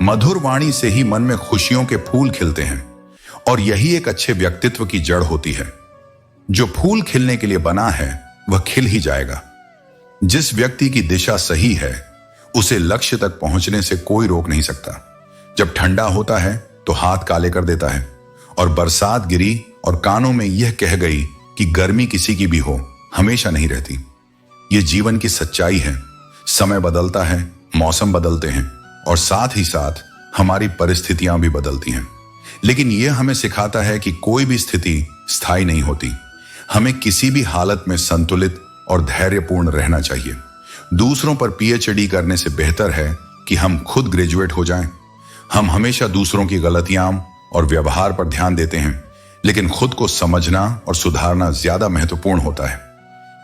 मधुर वाणी से ही मन में खुशियों के फूल खिलते हैं और यही एक अच्छे व्यक्तित्व की जड़ होती है। जो फूल खिलने के लिए बना है वह खिल ही जाएगा। जिस व्यक्ति की दिशा सही है उसे लक्ष्य तक पहुंचने से कोई रोक नहीं सकता। जब ठंडा होता है तो हाथ काले कर देता है और बरसात गिरी और कानों में यह कह गई कि गर्मी किसी की भी हो, हमेशा नहीं रहती। यह जीवन की सच्चाई है। समय बदलता है, मौसम बदलते हैं और साथ ही साथ हमारी परिस्थितियां भी बदलती हैं। लेकिन यह हमें सिखाता है कि कोई भी स्थिति स्थायी नहीं होती। हमें किसी भी हालत में संतुलित और धैर्यपूर्ण रहना चाहिए। दूसरों पर पीएचडी करने से बेहतर है कि हम खुद ग्रेजुएट हो जाएं। हम हमेशा दूसरों की गलतियां और व्यवहार पर ध्यान देते हैं, लेकिन खुद को समझना और सुधारना ज्यादा महत्वपूर्ण होता है।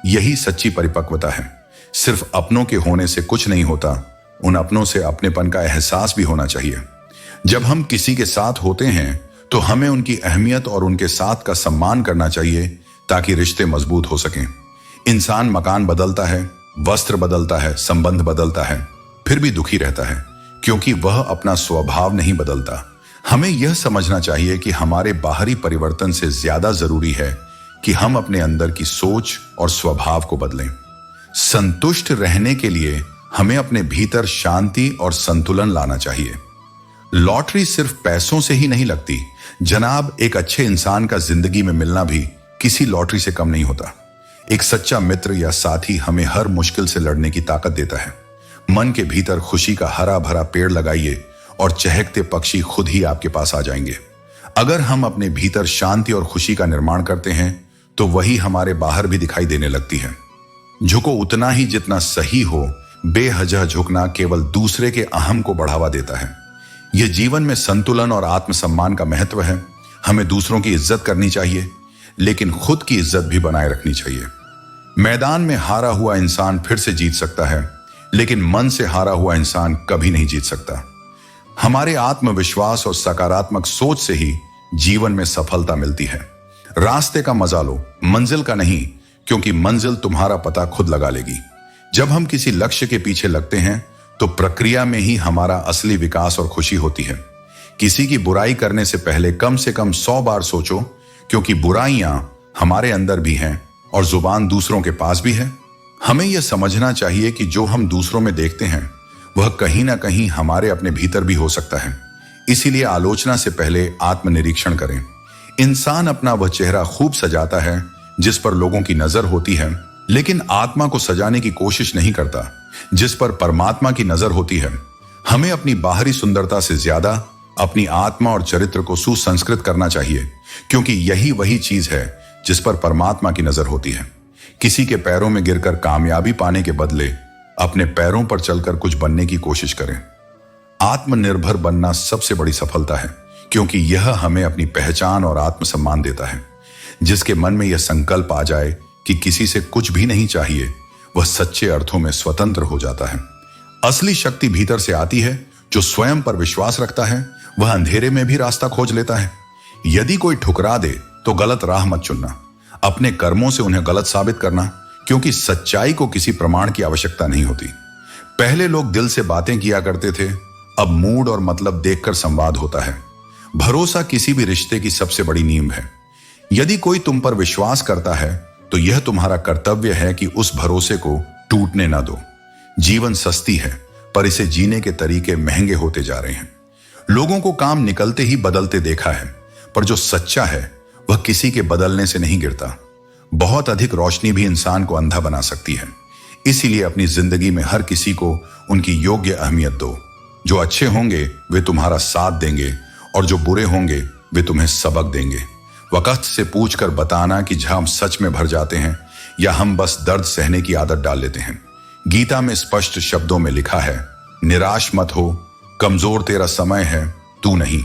यही सच्ची परिपक्वता है। सिर्फ अपनों के होने से कुछ नहीं होता, उन अपनों से अपनेपन का एहसास भी होना चाहिए। जब हम किसी के साथ होते हैं तो हमें उनकी अहमियत और उनके साथ का सम्मान करना चाहिए ताकि रिश्ते मजबूत हो सकें। इंसान मकान बदलता है, वस्त्र बदलता है, संबंध बदलता है, फिर भी दुखी रहता है क्योंकि वह अपना स्वभाव नहीं बदलता। हमें यह समझना चाहिए कि हमारे बाहरी परिवर्तन से ज्यादा जरूरी है कि हम अपने अंदर की सोच और स्वभाव को बदलें। संतुष्ट रहने के लिए हमें अपने भीतर शांति और संतुलन लाना चाहिए। लॉटरी सिर्फ पैसों से ही नहीं लगती जनाब। एक अच्छे इंसान का जिंदगी में मिलना भी किसी लॉटरी से कम नहीं होता। एक सच्चा मित्र या साथी हमें हर मुश्किल से लड़ने की ताकत देता है। मन के भीतर खुशी का हरा भरा पेड़ लगाइए और चहकते पक्षी खुद ही आपके पास आ जाएंगे। अगर हम अपने भीतर शांति और खुशी का निर्माण करते हैं तो वही हमारे बाहर भी दिखाई देने लगती है। झुको उतना ही जितना सही हो। बेवजह झुकना केवल दूसरे के अहम को बढ़ावा देता है। यह जीवन में संतुलन और आत्मसम्मान का महत्व है। हमें दूसरों की इज्जत करनी चाहिए, लेकिन खुद की इज्जत भी बनाए रखनी चाहिए। मैदान में हारा हुआ इंसान फिर से जीत सकता है, लेकिन मन से हारा हुआ इंसान कभी नहीं जीत सकता। हमारे आत्मविश्वास और सकारात्मक सोच से ही जीवन में सफलता मिलती है। रास्ते का मजा लो, मंजिल का नहीं, क्योंकि मंजिल तुम्हारा पता खुद लगा लेगी। जब हम किसी लक्ष्य के पीछे लगते हैं तो प्रक्रिया में ही हमारा असली विकास और खुशी होती है। किसी की बुराई करने से पहले कम से कम 100 बार सोचो, क्योंकि बुराइयां हमारे अंदर भी हैं और जुबान दूसरों के पास भी है। हमें यह समझना चाहिए कि जो हम दूसरों में देखते हैं वह कहीं ना कहीं हमारे अपने भीतर भी हो सकता है। इसीलिए आलोचना से पहले आत्मनिरीक्षण करें। इंसान अपना वह चेहरा खूब सजाता है जिस पर लोगों की नजर होती है, लेकिन आत्मा को सजाने की कोशिश नहीं करता जिस पर परमात्मा की नजर होती है। हमें अपनी बाहरी सुंदरता से ज्यादा अपनी आत्मा और चरित्र को सुसंस्कृत करना चाहिए, क्योंकि यही वही चीज है जिस पर परमात्मा की नजर होती है। किसी के पैरों में गिरकर कामयाबी पाने के बदले अपने पैरों पर चलकर कुछ बनने की कोशिश करें। आत्मनिर्भर बनना सबसे बड़ी सफलता है, क्योंकि यह हमें अपनी पहचान और आत्मसम्मान देता है। जिसके मन में यह संकल्प आ जाए कि किसी से कुछ भी नहीं चाहिए, वह सच्चे अर्थों में स्वतंत्र हो जाता है। असली शक्ति भीतर से आती है। जो स्वयं पर विश्वास रखता है वह अंधेरे में भी रास्ता खोज लेता है। यदि कोई ठुकरा दे तो गलत राह मत चुनना, अपने कर्मों से उन्हें गलत साबित करना, क्योंकि सच्चाई को किसी प्रमाण की आवश्यकता नहीं होती। पहले लोग दिल से बातें किया करते थे, अब मूड और मतलब देखकर संवाद होता है। भरोसा किसी भी रिश्ते की सबसे बड़ी नींव है। यदि कोई तुम पर विश्वास करता है तो यह तुम्हारा कर्तव्य है कि उस भरोसे को टूटने ना दो। जीवन सस्ती है, पर इसे जीने के तरीके महंगे होते जा रहे हैं। लोगों को काम निकलते ही बदलते देखा है, पर जो सच्चा है वह किसी के बदलने से नहीं गिरता। बहुत अधिक रोशनी भी इंसान को अंधा बना सकती है। इसीलिए अपनी जिंदगी में हर किसी को उनकी योग्य अहमियत दो। जो अच्छे होंगे वे तुम्हारा साथ देंगे और जो बुरे होंगे वे तुम्हें सबक देंगे। वक्त से पूछकर बताना कि हम सच में भर जाते हैं या हम बस दर्द सहने की आदत डाल लेते हैं। गीता में स्पष्ट शब्दों में लिखा है, निराश मत हो, कमजोर तेरा समय है, तू नहीं।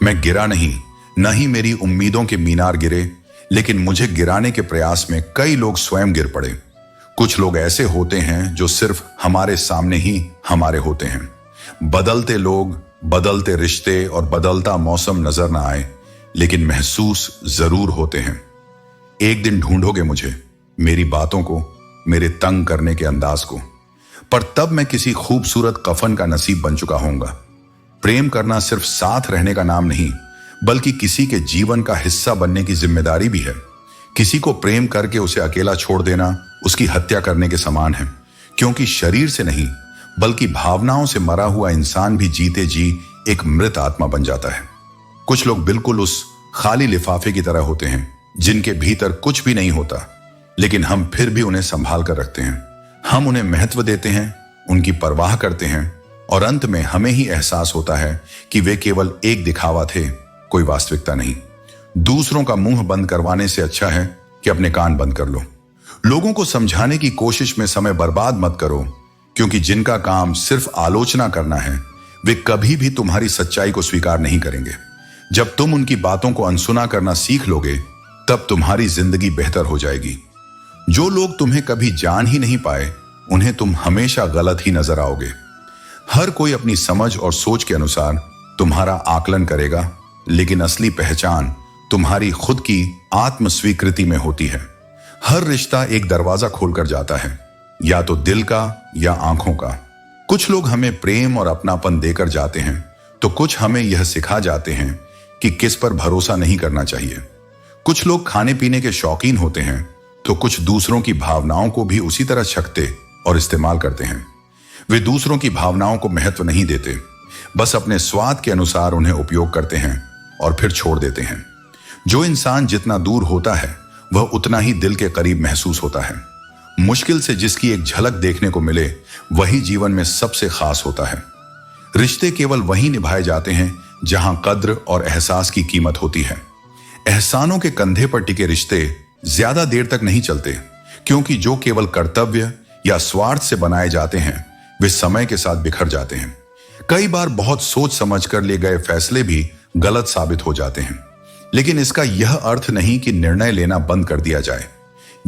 मैं गिरा नहीं, न ही मेरी उम्मीदों के मीनार गिरे, लेकिन मुझे गिराने के प्रयास में कई लोग स्वयं गिर पड़े। कुछ लोग ऐसे होते हैं जो सिर्फ हमारे सामने ही हमारे होते हैं। बदलते लोग, बदलते रिश्ते और बदलता मौसम नजर ना आए, लेकिन महसूस जरूर होते हैं। एक दिन ढूंढोगे मुझे, मेरी बातों को, मेरे तंग करने के अंदाज को, पर तब मैं किसी खूबसूरत कफन का नसीब बन चुका होऊंगा। प्रेम करना सिर्फ साथ रहने का नाम नहीं, बल्कि किसी के जीवन का हिस्सा बनने की जिम्मेदारी भी है। किसी को प्रेम करके उसे अकेला छोड़ देना उसकी हत्या करने के समान है, क्योंकि शरीर से नहीं बल्कि भावनाओं से मरा हुआ इंसान भी जीते जी एक मृत आत्मा बन जाता है। कुछ लोग बिल्कुल उस खाली लिफाफे की तरह होते हैं जिनके भीतर कुछ भी नहीं होता, लेकिन हम फिर भी उन्हें संभाल कर रखते हैं। हम उन्हें महत्व देते हैं, उनकी परवाह करते हैं, और अंत में हमें ही एहसास होता है कि वे केवल एक दिखावा थे, कोई वास्तविकता नहीं। दूसरों का मुंह बंद करवाने से अच्छा है कि अपने कान बंद कर लो। लोगों को समझाने की कोशिश में समय बर्बाद मत करो, क्योंकि जिनका काम सिर्फ आलोचना करना है वे कभी भी तुम्हारी सच्चाई को स्वीकार नहीं करेंगे। जब तुम उनकी बातों को अनसुना करना सीख लोगे, तब तुम्हारी जिंदगी बेहतर हो जाएगी। जो लोग तुम्हें कभी जान ही नहीं पाए, उन्हें तुम हमेशा गलत ही नजर आओगे। हर कोई अपनी समझ और सोच के अनुसार तुम्हारा आकलन करेगा, लेकिन असली पहचान तुम्हारी खुद की आत्म स्वीकृति में होती है। हर रिश्ता एक दरवाजा खोलकर जाता है, या तो दिल का या आंखों का। कुछ लोग हमें प्रेम और अपनापन देकर जाते हैं, तो कुछ हमें यह सिखा जाते हैं कि किस पर भरोसा नहीं करना चाहिए। कुछ लोग खाने पीने के शौकीन होते हैं, तो कुछ दूसरों की भावनाओं को भी उसी तरह छकते और इस्तेमाल करते हैं। वे दूसरों की भावनाओं को महत्व नहीं देते, बस अपने स्वाद के अनुसार उन्हें उपयोग करते हैं और फिर छोड़ देते हैं। जो इंसान जितना दूर होता है वह उतना ही दिल के करीब महसूस होता है। मुश्किल से जिसकी एक झलक देखने को मिले वही जीवन में सबसे खास होता है। रिश्ते केवल वहीं निभाए जाते हैं जहां कद्र और एहसास की कीमत होती है। एहसानों के कंधे पर टिके रिश्ते ज्यादा देर तक नहीं चलते, क्योंकि जो केवल कर्तव्य या स्वार्थ से बनाए जाते हैं वे समय के साथ बिखर जाते हैं। कई बार बहुत सोच समझकर लिए गए फैसले भी गलत साबित हो जाते हैं, लेकिन इसका यह अर्थ नहीं कि निर्णय लेना बंद कर दिया जाए।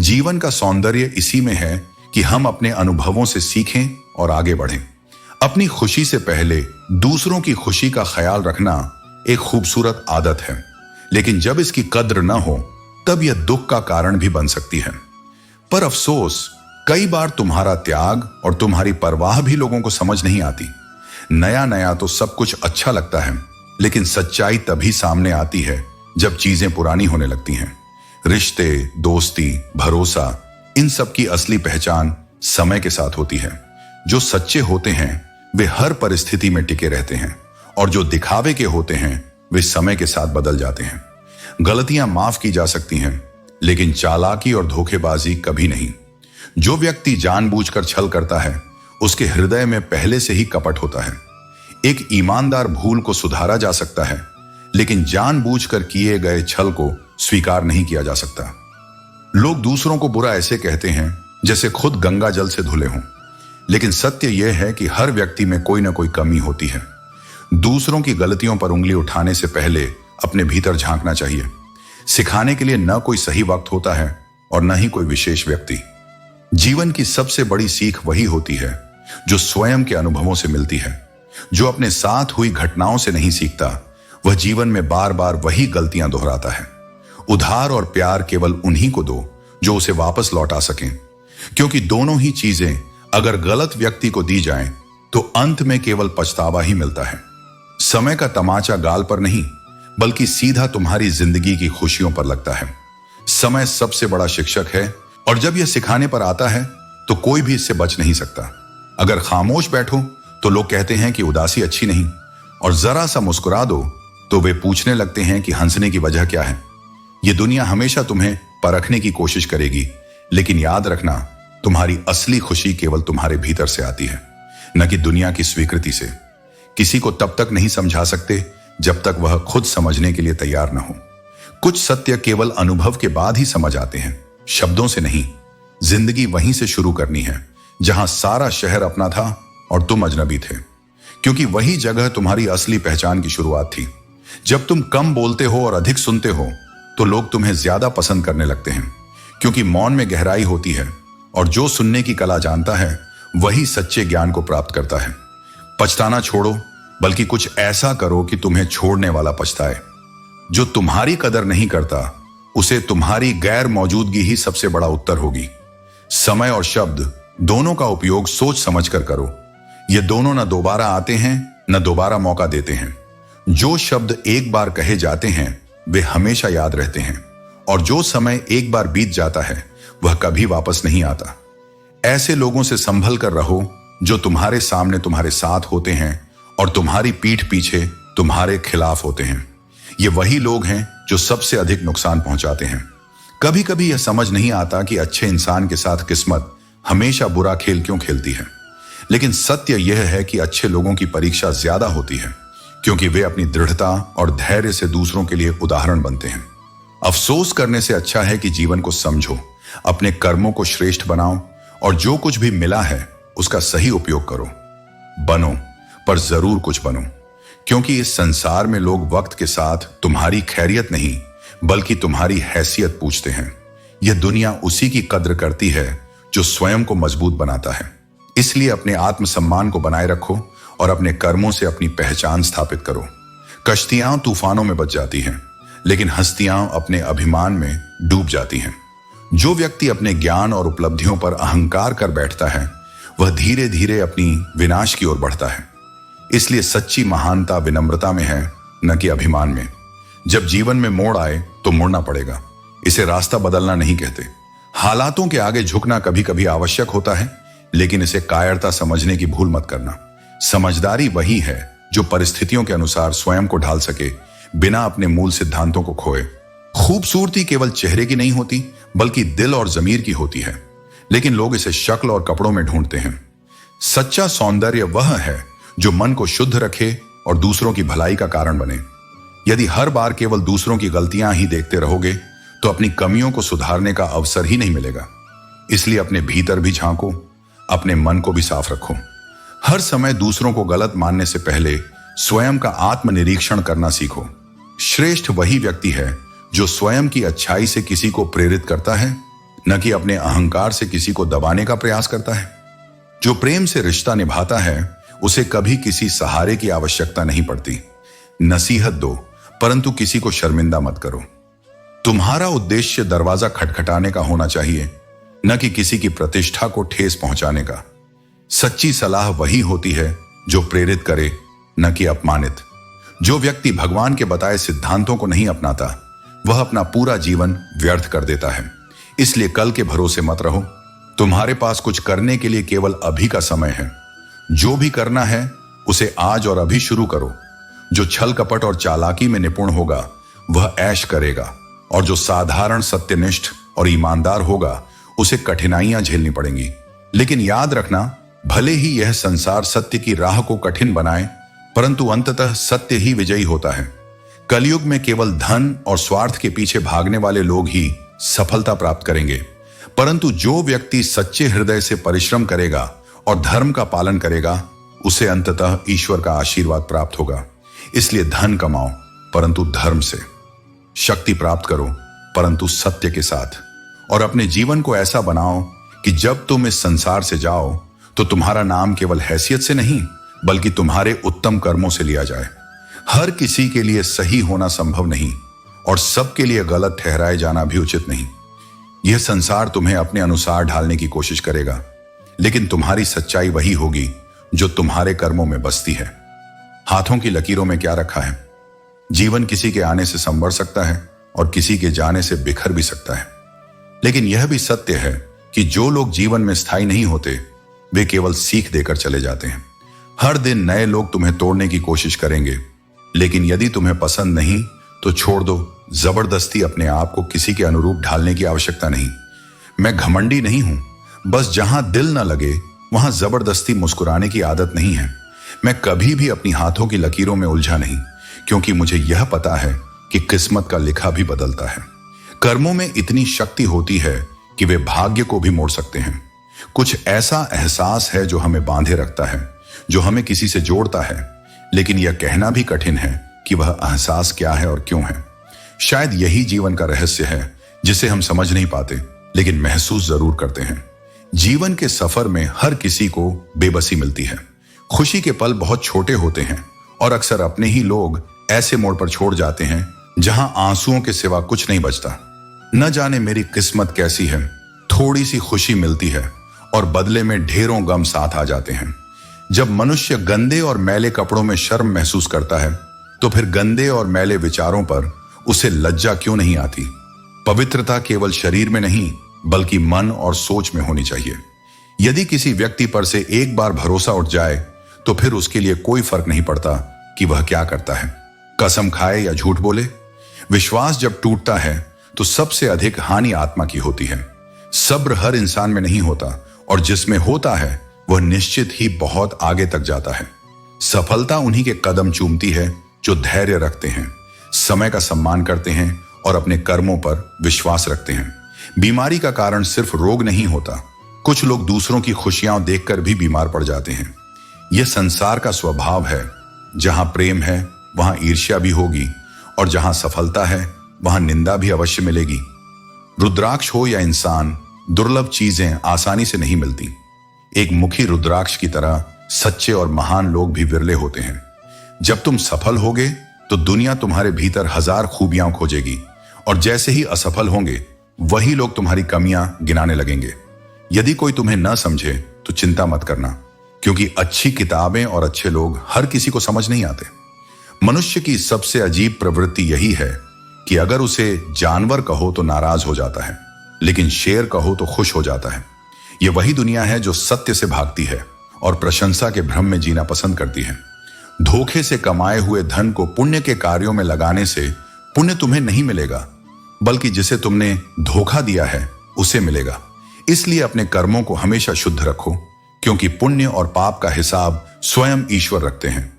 जीवन का सौंदर्य इसी में है कि हम अपने अनुभवों से सीखें और आगे बढ़ें। अपनी खुशी से पहले दूसरों की खुशी का ख्याल रखना एक खूबसूरत आदत है, लेकिन जब इसकी कद्र न हो तब यह दुख का कारण भी बन सकती है। पर अफसोस, कई बार तुम्हारा त्याग और तुम्हारी परवाह भी लोगों को समझ नहीं आती। नया नया तो सब कुछ अच्छा लगता है, लेकिन सच्चाई तभी सामने आती है जब चीजें पुरानी होने लगती हैं। रिश्ते, दोस्ती, भरोसा, इन सब की असली पहचान समय के साथ होती है। जो सच्चे होते हैं वे हर परिस्थिति में टिके रहते हैं, और जो दिखावे के होते हैं वे समय के साथ बदल जाते हैं। गलतियां माफ की जा सकती हैं, लेकिन चालाकी और धोखेबाजी कभी नहीं। जो व्यक्ति जानबूझकर छल करता है उसके हृदय में पहले से ही कपट होता है। एक ईमानदार भूल को सुधारा जा सकता है, लेकिन जानबूझकर किए गए छल को स्वीकार नहीं किया जा सकता। लोग दूसरों को बुरा ऐसे कहते हैं जैसे खुद गंगा जल से धुले हों, लेकिन सत्य यह है कि हर व्यक्ति में कोई ना कोई कमी होती है। दूसरों की गलतियों पर उंगली उठाने से पहले अपने भीतर झांकना चाहिए। सिखाने के लिए न कोई सही वक्त होता है और न ही कोई विशेष व्यक्ति। जीवन की सबसे बड़ी सीख वही होती है जो स्वयं के अनुभवों से मिलती है। जो अपने साथ हुई घटनाओं से नहीं सीखता, वह जीवन में बार बार वही गलतियां दोहराता है। उधार और प्यार केवल उन्हीं को दो जो उसे वापस लौटा सकें, क्योंकि दोनों ही चीजें अगर गलत व्यक्ति को दी जाएं, तो अंत में केवल पछतावा ही मिलता है। समय का तमाचा गाल पर नहीं, बल्कि सीधा तुम्हारी जिंदगी की खुशियों पर लगता है। समय सबसे बड़ा शिक्षक है, और जब यह सिखाने पर आता है तो कोई भी इससे बच नहीं सकता। अगर खामोश बैठो तो लोग कहते हैं कि उदासी अच्छी नहीं, और जरा सा मुस्कुरा दो तो वे पूछने लगते हैं कि हंसने की वजह क्या है। यह दुनिया हमेशा तुम्हें परखने की कोशिश करेगी, लेकिन याद रखना, तुम्हारी असली खुशी केवल तुम्हारे भीतर से आती है, न कि दुनिया की स्वीकृति से। किसी को तब तक नहीं समझा सकते जब तक वह खुद समझने के लिए तैयार न हो। कुछ सत्य केवल अनुभव के बाद ही समझ आते हैं, शब्दों से नहीं। जिंदगी वहीं से शुरू करनी है जहां सारा शहर अपना था और तुम अजनबी थे, क्योंकि वही जगह तुम्हारी असली पहचान की शुरुआत थी। जब तुम कम बोलते हो और अधिक सुनते हो तो लोग तुम्हें ज्यादा पसंद करने लगते हैं, क्योंकि मौन में गहराई होती है, और जो सुनने की कला जानता है वही सच्चे ज्ञान को प्राप्त करता है। पछताना छोड़ो, बल्कि कुछ ऐसा करो कि तुम्हें छोड़ने वाला पछताए। जो तुम्हारी कदर नहीं करता उसे तुम्हारी गैर मौजूदगी ही सबसे बड़ा उत्तर होगी। समय और शब्द दोनों का उपयोग सोच समझकर करो। ये दोनों न दोबारा आते हैं न दोबारा मौका देते हैं। जो शब्द एक बार कहे जाते हैं वे हमेशा याद रहते हैं, और जो समय एक बार बीत जाता है वह कभी वापस नहीं आता। ऐसे लोगों से संभल कर रहो जो तुम्हारे सामने तुम्हारे साथ होते हैं और तुम्हारी पीठ पीछे तुम्हारे खिलाफ होते हैं। ये वही लोग हैं जो सबसे अधिक नुकसान पहुंचाते हैं। कभी कभी यह समझ नहीं आता कि अच्छे इंसान के साथ किस्मत हमेशा बुरा खेल क्यों खेलती है, लेकिन सत्य यह है कि अच्छे लोगों की परीक्षा ज्यादा होती है, क्योंकि वे अपनी दृढ़ता और धैर्य से दूसरों के लिए उदाहरण बनते हैं। अफसोस करने से अच्छा है कि जीवन को समझो, अपने कर्मों को श्रेष्ठ बनाओ और जो कुछ भी मिला है उसका सही उपयोग करो। बनो, पर जरूर कुछ बनो, क्योंकि इस संसार में लोग वक्त के साथ तुम्हारी खैरियत नहीं बल्कि तुम्हारी हैसियत पूछते हैं। यह दुनिया उसी की कद्र करती है जो स्वयं को मजबूत बनाता है। इसलिए अपने आत्मसम्मान को बनाए रखो और अपने कर्मों से अपनी पहचान स्थापित करो। कश्तियां तूफानों में बच जाती हैं, लेकिन हस्तियां अपने अभिमान में डूब जाती हैं। जो व्यक्ति अपने ज्ञान और उपलब्धियों पर अहंकार कर बैठता है वह धीरे धीरे अपनी विनाश की ओर बढ़ता है। इसलिए सच्ची महानता विनम्रता में है, न कि अभिमान में। जब जीवन में मोड़ आए तो मुड़ना पड़ेगा। इसे रास्ता बदलना नहीं कहते। हालातों के आगे झुकना कभी कभी आवश्यक होता है, लेकिन इसे कायरता समझने की भूल मत करना। समझदारी वही है जो परिस्थितियों के अनुसार स्वयं को ढाल सके बिना अपने मूल सिद्धांतों को खोए। खूबसूरती केवल चेहरे की नहीं होती बल्कि दिल और जमीर की होती है, लेकिन लोग इसे शक्ल और कपड़ों में ढूंढते हैं। सच्चा सौंदर्य वह है जो मन को शुद्ध रखे और दूसरों की भलाई का कारण बने। यदि हर बार केवल दूसरों की गलतियां ही देखते रहोगे तो अपनी कमियों को सुधारने का अवसर ही नहीं मिलेगा। इसलिए अपने भीतर भी झांको, अपने मन को भी साफ रखो। हर समय दूसरों को गलत मानने से पहले स्वयं का आत्मनिरीक्षण करना सीखो। श्रेष्ठ वही व्यक्ति है जो स्वयं की अच्छाई से किसी को प्रेरित करता है, न कि अपने अहंकार से किसी को दबाने का प्रयास करता है। जो प्रेम से रिश्ता निभाता है उसे कभी किसी सहारे की आवश्यकता नहीं पड़ती। नसीहत दो, परंतु किसी को शर्मिंदा मत करो। तुम्हारा उद्देश्य दरवाजा खटखटाने का होना चाहिए, न कि किसी की प्रतिष्ठा को ठेस पहुंचाने का। सच्ची सलाह वही होती है जो प्रेरित करे, न कि अपमानित। जो व्यक्ति भगवान के बताए सिद्धांतों को नहीं अपनाता वह अपना पूरा जीवन व्यर्थ कर देता है। इसलिए कल के भरोसे मत रहो। तुम्हारे पास कुछ करने के लिए केवल अभी का समय है। जो भी करना है उसे आज और अभी शुरू करो। जो छल कपट और चालाकी में निपुण होगा वह ऐश करेगा, और जो साधारण सत्यनिष्ठ और ईमानदार होगा उसे कठिनाइयां झेलनी पड़ेंगी। लेकिन याद रखना, भले ही यह संसार सत्य की राह को कठिन बनाए, परंतु अंततः सत्य ही विजयी होता है। कलयुग में केवल धन और स्वार्थ के पीछे भागने वाले लोग ही सफलता प्राप्त करेंगे, परंतु जो व्यक्ति सच्चे हृदय से परिश्रम करेगा और धर्म का पालन करेगा उसे अंततः ईश्वर का आशीर्वाद प्राप्त होगा। इसलिए धन कमाओ परंतु धर्म से, शक्ति प्राप्त करो परंतु सत्य के साथ, और अपने जीवन को ऐसा बनाओ कि जब तुम इस संसार से जाओ तो तुम्हारा नाम केवल हैसियत से नहीं बल्कि तुम्हारे उत्तम कर्मों से लिया जाए। हर किसी के लिए सही होना संभव नहीं और सबके लिए गलत ठहराए जाना भी उचित नहीं। यह संसार तुम्हें अपने अनुसार ढालने की कोशिश करेगा, लेकिन तुम्हारी सच्चाई वही होगी जो तुम्हारे कर्मों में बसती है। हाथों की लकीरों में क्या रखा है? जीवन किसी के आने से संवर सकता है और किसी के जाने से बिखर भी सकता है, लेकिन यह भी सत्य है कि जो लोग जीवन में स्थायी नहीं होते वे केवल सीख देकर चले जाते हैं। हर दिन नए लोग तुम्हें तोड़ने की कोशिश करेंगे, लेकिन यदि तुम्हें पसंद नहीं तो छोड़ दो। जबरदस्ती अपने आप को किसी के अनुरूप ढालने की आवश्यकता नहीं। मैं घमंडी नहीं हूं, बस जहां दिल न लगे वहां जबरदस्ती मुस्कुराने की आदत नहीं है। मैं कभी भी अपनी हाथों की लकीरों में उलझा नहीं, क्योंकि मुझे यह पता है कि किस्मत का लिखा भी बदलता है। कर्मों में इतनी शक्ति होती है कि वे भाग्य को भी मोड़ सकते हैं। कुछ ऐसा एहसास है जो हमें बांधे रखता है, जो हमें किसी से जोड़ता है, लेकिन यह कहना भी कठिन है कि वह एहसास क्या है और क्यों है। शायद यही जीवन का रहस्य है जिसे हम समझ नहीं पाते लेकिन महसूस जरूर करते हैं। जीवन के सफर में हर किसी को बेबसी मिलती है। खुशी के पल बहुत छोटे होते हैं और अक्सर अपने ही लोग ऐसे मोड़ पर छोड़ जाते हैं जहां आंसुओं के सिवा कुछ नहीं बचता। न जाने मेरी किस्मत कैसी है, थोड़ी सी खुशी मिलती है और बदले में ढेरों गम साथ आ जाते हैं। जब मनुष्य गंदे और मैले कपड़ों में शर्म महसूस करता है तो फिर गंदे और मैले विचारों पर उसे लज्जा क्यों नहीं आती? पवित्रता केवल शरीर में नहीं बल्कि मन और सोच में होनी चाहिए। यदि किसी व्यक्ति पर से एक बार भरोसा उठ जाए तो फिर उसके लिए कोई फर्क नहीं पड़ता कि वह क्या करता है, कसम खाए या झूठ बोले। विश्वास जब टूटता है तो सबसे अधिक हानि आत्मा की होती है। सब्र हर इंसान में नहीं होता और जिसमें होता है वह निश्चित ही बहुत आगे तक जाता है। सफलता उन्हीं के कदम चूमती है जो धैर्य रखते हैं, समय का सम्मान करते हैं और अपने कर्मों पर विश्वास रखते हैं। बीमारी का कारण सिर्फ रोग नहीं होता, कुछ लोग दूसरों की खुशियां देखकर भी बीमार पड़ जाते हैं। यह संसार का स्वभाव है, जहां प्रेम है वहां ईर्ष्या भी होगी और जहां सफलता है वहां निंदा भी अवश्य मिलेगी। रुद्राक्ष हो या इंसान, दुर्लभ चीजें आसानी से नहीं मिलती। एक मुखी रुद्राक्ष की तरह सच्चे और महान लोग भी विरले होते हैं। जब तुम सफल होगे तो दुनिया तुम्हारे भीतर हजार खूबियां खोजेगी और जैसे ही असफल होंगे वही लोग तुम्हारी कमियां गिनाने लगेंगे। यदि कोई तुम्हें न समझे तो चिंता मत करना, क्योंकि अच्छी किताबें और अच्छे लोग हर किसी को समझ नहीं आते। मनुष्य की सबसे अजीब प्रवृत्ति यही है कि अगर उसे जानवर कहो तो नाराज हो जाता है, लेकिन शेर कहो तो खुश हो जाता है। यह वही दुनिया है जो सत्य से भागती है और प्रशंसा के भ्रम में जीना पसंद करती है। धोखे से कमाए हुए धन को पुण्य के कार्यों में लगाने से पुण्य तुम्हें नहीं मिलेगा, बल्कि जिसे तुमने धोखा दिया है उसे मिलेगा। इसलिए अपने कर्मों को हमेशा शुद्ध रखो, क्योंकि पुण्य और पाप का हिसाब स्वयं ईश्वर रखते हैं।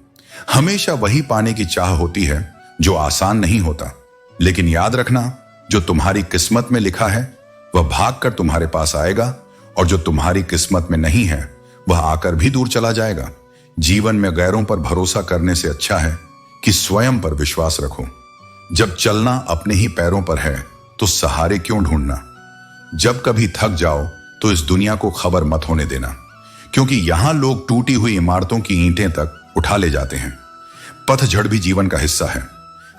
हमेशा वही पाने की चाह होती है जो आसान नहीं होता, लेकिन याद रखना, जो तुम्हारी किस्मत में लिखा है वह भागकर तुम्हारे पास आएगा और जो तुम्हारी किस्मत में नहीं है वह आकर भी दूर चला जाएगा। जीवन में गैरों पर भरोसा करने से अच्छा है कि स्वयं पर विश्वास रखो। जब चलना अपने ही पैरों पर है तो सहारे क्यों ढूंढना? जब कभी थक जाओ तो इस दुनिया को खबर मत होने देना, क्योंकि यहां लोग टूटी हुई इमारतों की ईंटें तक उठा ले जाते हैं। पतझड़ भी जीवन का हिस्सा है।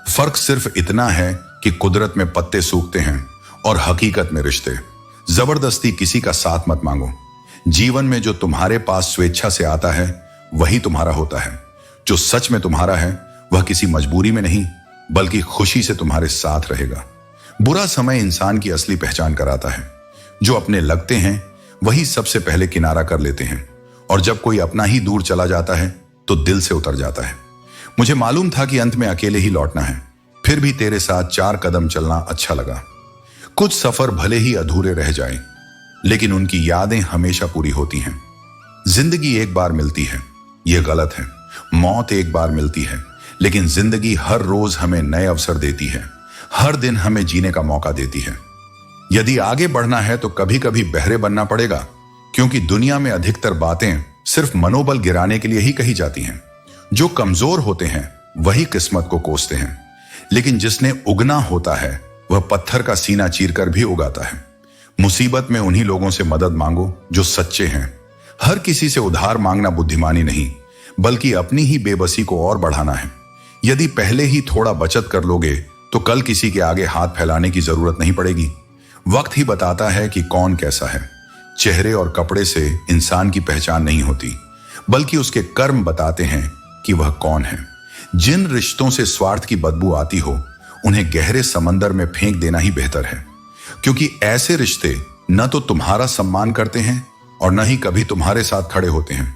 फर्क सिर्फ इतना है कि कुदरत में पत्ते सूखते हैं और हकीकत में रिश्ते। जबरदस्ती किसी का साथ मत मांगो। जीवन में जो तुम्हारे पास स्वेच्छा से आता है वही तुम्हारा होता है। जो सच में तुम्हारा है वह किसी मजबूरी में नहीं बल्कि खुशी से तुम्हारे साथ रहेगा। बुरा समय इंसान की असली पहचान कराता है। जो अपने लगते हैं वही सबसे पहले किनारा कर लेते हैं, और जब कोई अपना ही दूर चला जाता है तो दिल से उतर जाता है। मुझे मालूम था कि अंत में अकेले ही लौटना है, फिर भी तेरे साथ 4 कदम चलना अच्छा लगा। कुछ सफर भले ही अधूरे रह जाएं, लेकिन उनकी यादें हमेशा पूरी होती हैं। जिंदगी एक बार मिलती है, यह गलत है। मौत एक बार मिलती है, लेकिन जिंदगी हर रोज हमें नए अवसर देती है, हर दिन हमें जीने का मौका देती है। यदि आगे बढ़ना है तो कभी कभी बहरे बनना पड़ेगा, क्योंकि दुनिया में अधिकतर बातें सिर्फ मनोबल गिराने के लिए ही कही जाती हैं। जो कमजोर होते हैं वही किस्मत को कोसते हैं, लेकिन जिसने उगना होता है वह पत्थर का सीना चीरकर भी उगाता है। मुसीबत में उन्हीं लोगों से मदद मांगो जो सच्चे हैं। हर किसी से उधार मांगना बुद्धिमानी नहीं बल्कि अपनी ही बेबसी को और बढ़ाना है। यदि पहले ही थोड़ा बचत कर लोगे तो कल किसी के आगे हाथ फैलाने की जरूरत नहीं पड़ेगी। वक्त ही बताता है कि कौन कैसा है। चेहरे और कपड़े से इंसान की पहचान नहीं होती, बल्कि उसके कर्म बताते हैं कि वह कौन है। जिन रिश्तों से स्वार्थ की बदबू आती हो उन्हें गहरे समंदर में फेंक देना ही बेहतर है, क्योंकि ऐसे रिश्ते न तो तुम्हारा सम्मान करते हैं और न ही कभी तुम्हारे साथ खड़े होते हैं।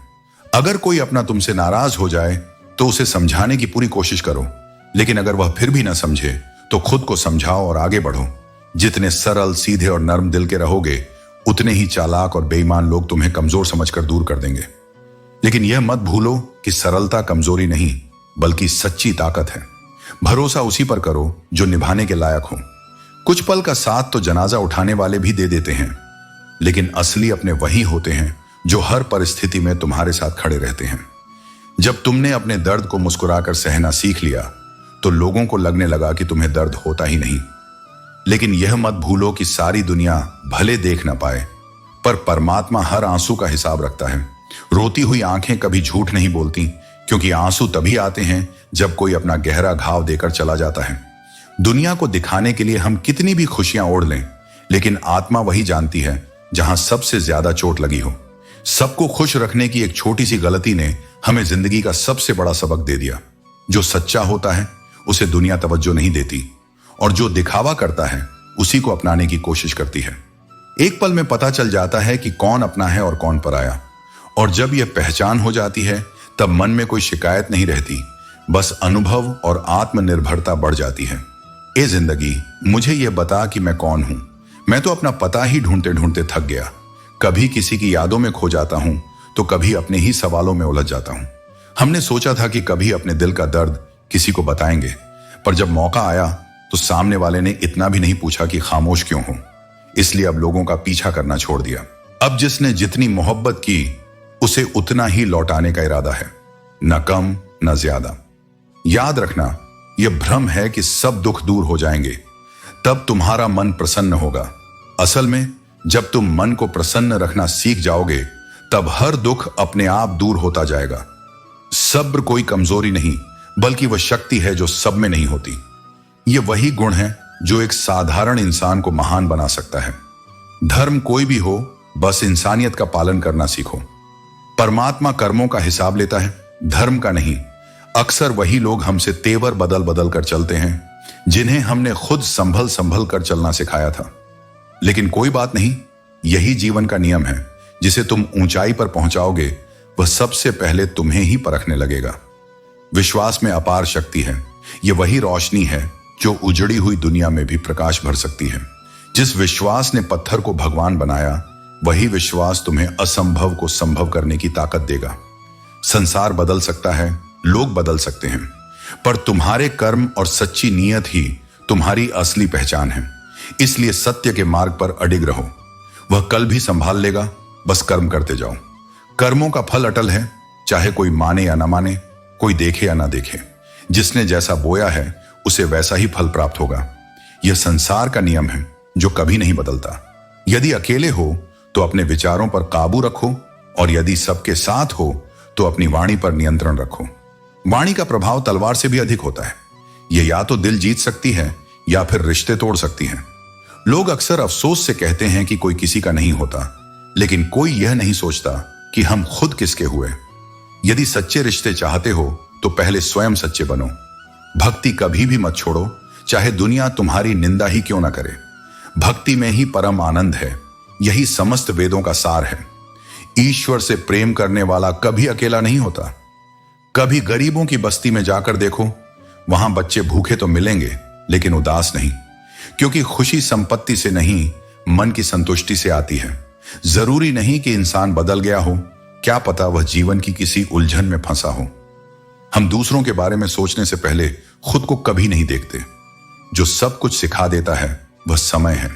अगर कोई अपना तुमसे नाराज हो जाए तो उसे समझाने की पूरी कोशिश करो, लेकिन अगर वह फिर भी ना समझे तो खुद को समझाओ और आगे बढ़ो। जितने सरल, सीधे और नर्म दिल के रहोगे उतने ही चालाक और बेईमान लोग तुम्हें कमजोर समझकर दूर कर देंगे। लेकिन यह मत भूलो कि सरलता कमजोरी नहीं बल्कि सच्ची ताकत है। भरोसा उसी पर करो जो निभाने के लायक हो। कुछ पल का साथ तो जनाजा उठाने वाले भी दे देते हैं, लेकिन असली अपने वही होते हैं जो हर परिस्थिति में तुम्हारे साथ खड़े रहते हैं। जब तुमने अपने दर्द को मुस्कुराकर सहना सीख लिया तो लोगों को लगने लगा कि तुम्हें दर्द होता ही नहीं। लेकिन यह मत भूलो कि सारी दुनिया भले देख ना पाए, पर परमात्मा हर आंसू का हिसाब रखता है। रोती हुई आंखें कभी झूठ नहीं बोलती, क्योंकि आंसू तभी आते हैं जब कोई अपना गहरा घाव देकर चला जाता है। दुनिया को दिखाने के लिए हम कितनी भी खुशियां ओढ़ लें, लेकिन आत्मा वही जानती है जहां सबसे ज्यादा चोट लगी हो। सबको खुश रखने की एक छोटी सी गलती ने हमें जिंदगी का सबसे बड़ा सबक दे दिया। जो सच्चा होता है उसे दुनिया तवज्जो नहीं देती, और जो दिखावा करता है उसी को अपनाने की कोशिश करती है। एक पल में पता चल जाता है कि कौन अपना है और कौन पराया, और जब यह पहचान हो जाती है तब मन में कोई शिकायत नहीं रहती, बस अनुभव और आत्मनिर्भरता बढ़ जाती है। ए जिंदगी, मुझे यह बता कि मैं कौन हूं। मैं तो अपना पता ही ढूंढते ढूंढते थक गया। कभी किसी की यादों में खो जाता हूं तो कभी अपने ही सवालों में उलझ जाता हूं। हमने सोचा था कि कभी अपने दिल का दर्द किसी को बताएंगे, पर जब मौका आया तो सामने वाले ने इतना भी नहीं पूछा कि खामोश क्यों हो। इसलिए अब लोगों का पीछा करना छोड़ दिया। अब जिसने जितनी मोहब्बत की उसे उतना ही लौटाने का इरादा है, न कम न ज्यादा। याद रखना, यह भ्रम है कि सब दुख दूर हो जाएंगे, तब तुम्हारा मन प्रसन्न होगा। असल में जब तुम मन को प्रसन्न रखना सीख जाओगे तब हर दुख अपने आप दूर होता जाएगा। सब्र कोई कमजोरी नहीं, बल्कि वह शक्ति है जो सब में नहीं होती। यह वही गुण है जो एक साधारण इंसान को महान बना सकता है। धर्म कोई भी हो, बस इंसानियत का पालन करना सीखो। परमात्मा कर्मों का हिसाब लेता है, धर्म का नहीं। अक्सर वही लोग हमसे तेवर बदल बदल कर चलते हैं जिन्हें हमने खुद संभल संभल कर चलना सिखाया था। लेकिन कोई बात नहीं, यही जीवन का नियम है। जिसे तुम ऊंचाई पर पहुंचाओगे वह सबसे पहले तुम्हें ही परखने लगेगा। विश्वास में अपार शक्ति है। यह वही रोशनी है जो उजड़ी हुई दुनिया में भी प्रकाश भर सकती है। जिस विश्वास ने पत्थर को भगवान बनाया, वही विश्वास तुम्हें असंभव को संभव करने की ताकत देगा। संसार बदल सकता है, लोग बदल सकते हैं, पर तुम्हारे कर्म और सच्ची नीयत ही तुम्हारी असली पहचान है। इसलिए सत्य के मार्ग पर अडिग रहो। वह कल भी संभाल लेगा, बस कर्म करते जाओ। कर्मों का फल अटल है, चाहे कोई माने या ना माने, कोई देखे या ना देखे। जिसने जैसा बोया है उसे वैसा ही फल प्राप्त होगा। यह संसार का नियम है जो कभी नहीं बदलता। यदि अकेले हो तो अपने विचारों पर काबू रखो, और यदि सबके साथ हो तो अपनी वाणी पर नियंत्रण रखो। वाणी का प्रभाव तलवार से भी अधिक होता है। यह या तो दिल जीत सकती है या फिर रिश्ते तोड़ सकती है। लोग अक्सर अफसोस से कहते हैं कि कोई किसी का नहीं होता, लेकिन कोई यह नहीं सोचता कि हम खुद किसके हुए। यदि सच्चे रिश्ते चाहते हो तो पहले स्वयं सच्चे बनो। भक्ति कभी भी मत छोड़ो, चाहे दुनिया तुम्हारी निंदा ही क्यों ना करे। भक्ति में ही परम आनंद है। यही समस्त वेदों का सार है। ईश्वर से प्रेम करने वाला कभी अकेला नहीं होता। कभी गरीबों की बस्ती में जाकर देखो, वहां बच्चे भूखे तो मिलेंगे लेकिन उदास नहीं, क्योंकि खुशी संपत्ति से नहीं, मन की संतुष्टि से आती है। जरूरी नहीं कि इंसान बदल गया हो, क्या पता वह जीवन की किसी उलझन में फंसा हो। हम दूसरों के बारे में सोचने से पहले खुद को कभी नहीं देखते। जो सब कुछ सिखा देता है वह समय है।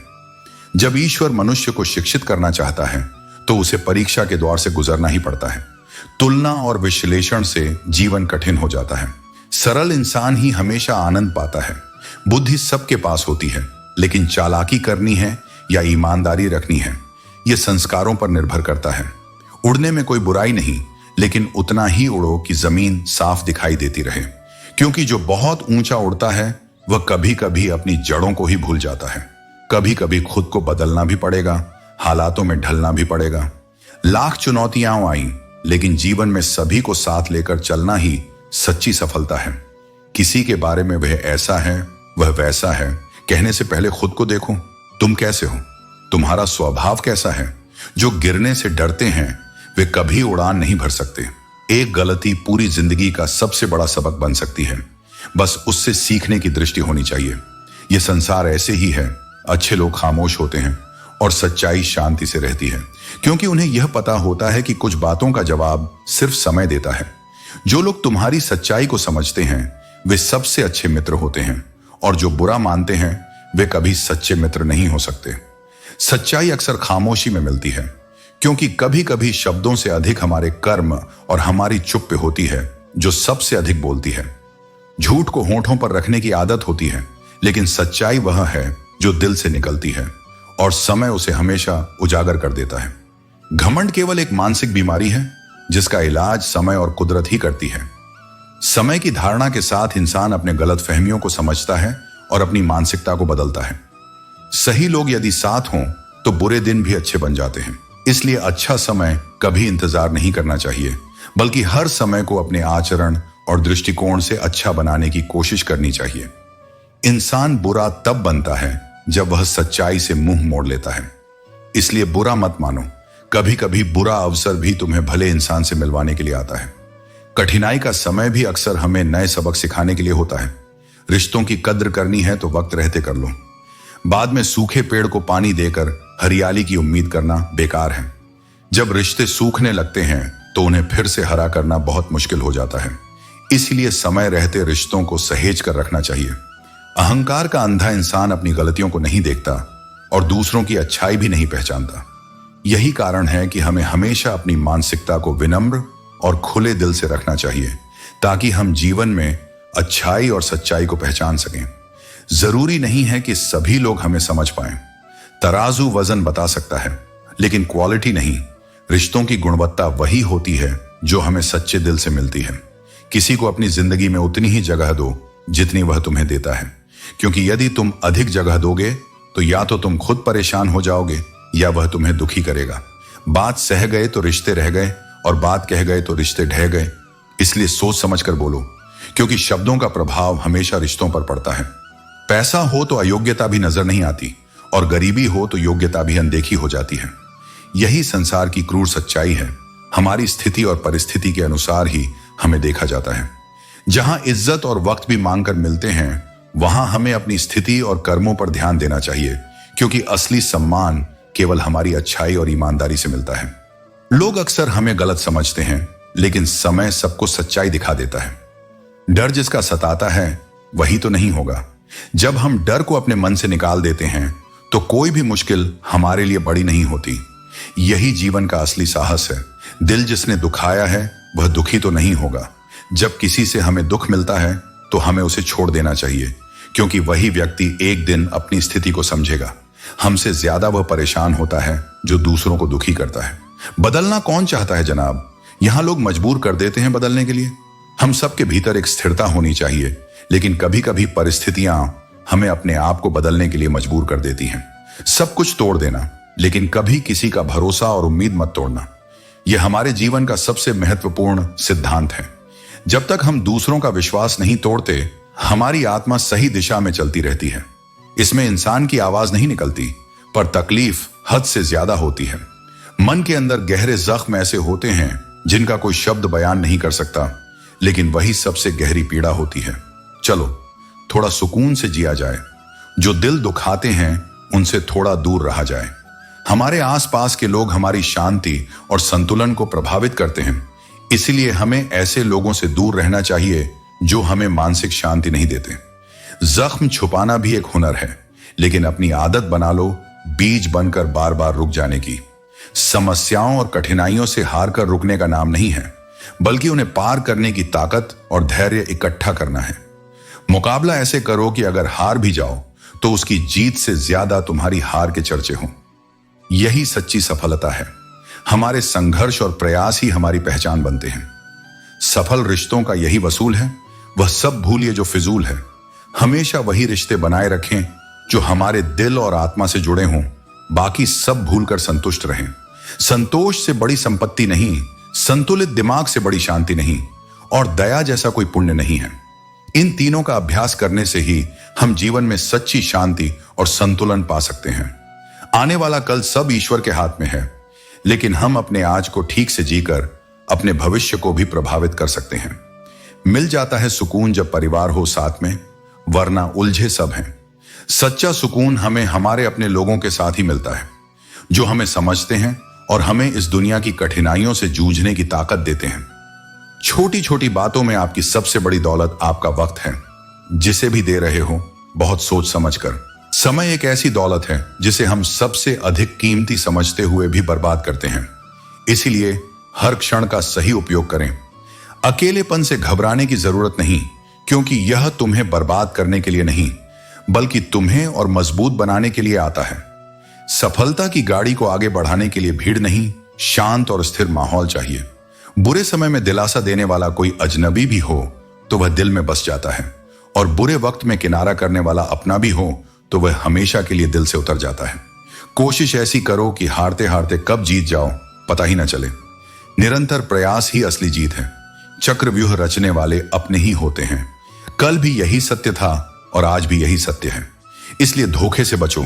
जब ईश्वर मनुष्य को शिक्षित करना चाहता है तो उसे परीक्षा के द्वार से गुजरना ही पड़ता है। तुलना और विश्लेषण से जीवन कठिन हो जाता है। सरल इंसान ही हमेशा आनंद पाता है। बुद्धि सबके पास होती है, लेकिन चालाकी करनी है या ईमानदारी रखनी है, यह संस्कारों पर निर्भर करता है। उड़ने में कोई बुराई नहीं, लेकिन उतना ही उड़ो कि जमीन साफ दिखाई देती रहे, क्योंकि जो बहुत ऊंचा उड़ता है वह कभी कभी अपनी जड़ों को ही भूल जाता है। कभी कभी खुद को बदलना भी पड़ेगा, हालातों में ढलना भी पड़ेगा। लाख चुनौतियां आईं, लेकिन जीवन में सभी को साथ लेकर चलना ही सच्ची सफलता है। किसी के बारे में वह ऐसा है, वह वैसा है, कहने से पहले खुद को देखो, तुम कैसे हो, तुम्हारा स्वभाव कैसा है। जो गिरने से डरते हैं वे कभी उड़ान नहीं भर सकते। एक गलती पूरी जिंदगी का सबसे बड़ा सबक बन सकती है। बस उससे सीखने की दृष्टि होनी चाहिए। यह संसार ऐसे ही है। अच्छे लोग खामोश होते हैं और सच्चाई शांति से रहती है, क्योंकि उन्हें यह पता होता है कि कुछ बातों का जवाब सिर्फ समय देता है। जो लोग तुम्हारी सच्चाई को समझते हैं वे सबसे अच्छे मित्र होते हैं, और जो बुरा मानते हैं वे कभी सच्चे मित्र नहीं हो सकते। सच्चाई अक्सर खामोशी में मिलती है, क्योंकि कभी कभी शब्दों से अधिक हमारे कर्म और हमारी चुप्पी होती है जो सबसे अधिक बोलती है। झूठ को होठों पर रखने की आदत होती है, लेकिन सच्चाई वह है जो दिल से निकलती है, और समय उसे हमेशा उजागर कर देता है। घमंड केवल एक मानसिक बीमारी है जिसका इलाज समय और कुदरत ही करती है। समय की धारणा के साथ इंसान अपने गलत फहमियों को समझता है और अपनी मानसिकता को बदलता है। सही लोग यदि साथ हों तो बुरे दिन भी अच्छे बन जाते हैं। इसलिए अच्छा समय कभी इंतजार नहीं करना चाहिए, बल्कि हर समय को अपने आचरण और दृष्टिकोण से अच्छा बनाने की कोशिश करनी चाहिए। इंसान बुरा तब बनता है जब वह सच्चाई से मुंह मोड़ लेता है। इसलिए बुरा मत मानो। कभी कभी बुरा अवसर भी तुम्हें भले इंसान से मिलवाने के लिए आता है। कठिनाई का समय भी अक्सर हमें नए सबक सिखाने के लिए होता है। रिश्तों की कद्र करनी है तो वक्त रहते कर लो। बाद में सूखे पेड़ को पानी देकर हरियाली की उम्मीद करना बेकार है। जब रिश्ते सूखने लगते हैं तो उन्हें फिर से हरा करना बहुत मुश्किल हो जाता है। इसलिए समय रहते रिश्तों को सहेज कर रखना चाहिए। अहंकार का अंधा इंसान अपनी गलतियों को नहीं देखता और दूसरों की अच्छाई भी नहीं पहचानता। यही कारण है कि हमें हमेशा अपनी मानसिकता को विनम्र और खुले दिल से रखना चाहिए, ताकि हम जीवन में अच्छाई और सच्चाई को पहचान सकें। जरूरी नहीं है कि सभी लोग हमें समझ पाएं। तराजू वजन बता सकता है, लेकिन क्वालिटी नहीं। रिश्तों की गुणवत्ता वही होती है जो हमें सच्चे दिल से मिलती है। किसी को अपनी जिंदगी में उतनी ही जगह दो जितनी वह तुम्हें देता है, क्योंकि यदि तुम अधिक जगह दोगे तो या तो तुम खुद परेशान हो जाओगे या वह तुम्हें दुखी करेगा। बात सह गए तो रिश्ते रह गए और बात कह गए तो रिश्ते ढह गए। इसलिए सोच समझ कर बोलो, क्योंकि शब्दों का प्रभाव हमेशा रिश्तों पर पड़ता है। पैसा हो तो अयोग्यता भी नजर नहीं आती और गरीबी हो तो योग्यता भी अनदेखी हो जाती है। यही संसार की क्रूर सच्चाई है। हमारी स्थिति और परिस्थिति के अनुसार ही हमें देखा जाता है। जहां इज्जत और वक्त भी मांग कर मिलते हैं, वहां हमें अपनी स्थिति और कर्मों पर ध्यान देना चाहिए, क्योंकि असली सम्मान केवल हमारी अच्छाई और ईमानदारी से मिलता है। लोग अक्सर हमें गलत समझते हैं, लेकिन समय सबको सच्चाई दिखा देता है। डर जिसका सताता है वही तो नहीं होगा। जब हम डर को अपने मन से निकाल देते हैं तो कोई भी मुश्किल हमारे लिए बड़ी नहीं होती। यही जीवन का असली साहस है। दिल जिसने दुखाया है वह दुखी तो नहीं होगा। जब किसी से हमें दुख मिलता है तो हमें उसे छोड़ देना चाहिए, क्योंकि वही व्यक्ति एक दिन अपनी स्थिति को समझेगा। हमसे ज्यादा वह परेशान होता है जो दूसरों को दुखी करता है। बदलना कौन चाहता है जनाब? यहां लोग मजबूर कर देते हैं बदलने के लिए। हम सबके भीतर एक स्थिरता होनी चाहिए, लेकिन कभी कभी परिस्थितियां हमें अपने आप को बदलने के लिए मजबूर कर देती हैं। सब कुछ तोड़ देना, लेकिन कभी किसी का भरोसा और उम्मीद मत तोड़ना। यह हमारे जीवन का सबसे महत्वपूर्ण सिद्धांत है। जब तक हम दूसरों का विश्वास नहीं तोड़ते, हमारी आत्मा सही दिशा में चलती रहती है। इसमें इंसान की आवाज नहीं निकलती, पर तकलीफ हद से ज्यादा होती है। मन के अंदर गहरे जख्म ऐसे होते हैं जिनका कोई शब्द बयान नहीं कर सकता, लेकिन वही सबसे गहरी पीड़ा होती है। चलो थोड़ा सुकून से जिया जाए। जो दिल दुखाते हैं उनसे थोड़ा दूर रहा जाए। हमारे आसपास के लोग हमारी शांति और संतुलन को प्रभावित करते हैं, इसलिए हमें ऐसे लोगों से दूर रहना चाहिए जो हमें मानसिक शांति नहीं देते। जख्म छुपाना भी एक हुनर है, लेकिन अपनी आदत बना लो बीज बनकर बार बार रुक जाने की। समस्याओं और कठिनाइयों से हार कर रुकने का नाम नहीं है, बल्कि उन्हें पार करने की ताकत और धैर्य इकट्ठा करना है। मुकाबला ऐसे करो कि अगर हार भी जाओ तो उसकी जीत से ज्यादा तुम्हारी हार के चर्चे हों। यही सच्ची सफलता है। हमारे संघर्ष और प्रयास ही हमारी पहचान बनते हैं। सफल रिश्तों का यही वसूल है। वह सब भूलिए जो फिजूल है। हमेशा वही रिश्ते बनाए रखें जो हमारे दिल और आत्मा से जुड़े हों। बाकी सब भूलकर संतुष्ट रहें। संतोष से बड़ी संपत्ति नहीं, संतुलित दिमाग से बड़ी शांति नहीं, और दया जैसा कोई पुण्य नहीं है। इन तीनों का अभ्यास करने से ही हम जीवन में सच्ची शांति और संतुलन पा सकते हैं। आने वाला कल सब ईश्वर के हाथ में है, लेकिन हम अपने आज को ठीक से जीकर अपने भविष्य को भी प्रभावित कर सकते हैं। मिल जाता है सुकून जब परिवार हो साथ में, वरना उलझे सब हैं। सच्चा सुकून हमें हमारे अपने लोगों के साथ ही मिलता है, जो हमें समझते हैं और हमें इस दुनिया की कठिनाइयों से जूझने की ताकत देते हैं। छोटी छोटी बातों में आपकी सबसे बड़ी दौलत आपका वक्त है। जिसे भी दे रहे हो बहुत सोच समझकर। समय एक ऐसी दौलत है जिसे हम सबसे अधिक कीमती समझते हुए भी बर्बाद करते हैं। इसीलिए हर क्षण का सही उपयोग करें। अकेलेपन से घबराने की जरूरत नहीं, क्योंकि यह तुम्हें बर्बाद करने के लिए नहीं, बल्कि तुम्हें और मजबूत बनाने के लिए आता है। सफलता की गाड़ी को आगे बढ़ाने के लिए भीड़ नहीं, शांत और स्थिर माहौल चाहिए। बुरे समय में दिलासा देने वाला कोई अजनबी भी हो तो वह दिल में बस जाता है, और बुरे वक्त में किनारा करने वाला अपना भी हो तो वह हमेशा के लिए दिल से उतर जाता है। कोशिश ऐसी करो कि हारते हारते कब जीत जाओ पता ही ना चले। निरंतर प्रयास ही असली जीत है। चक्रव्यूह रचने वाले अपने ही होते हैं। कल भी यही सत्य था और आज भी यही सत्य है। इसलिए धोखे से बचो,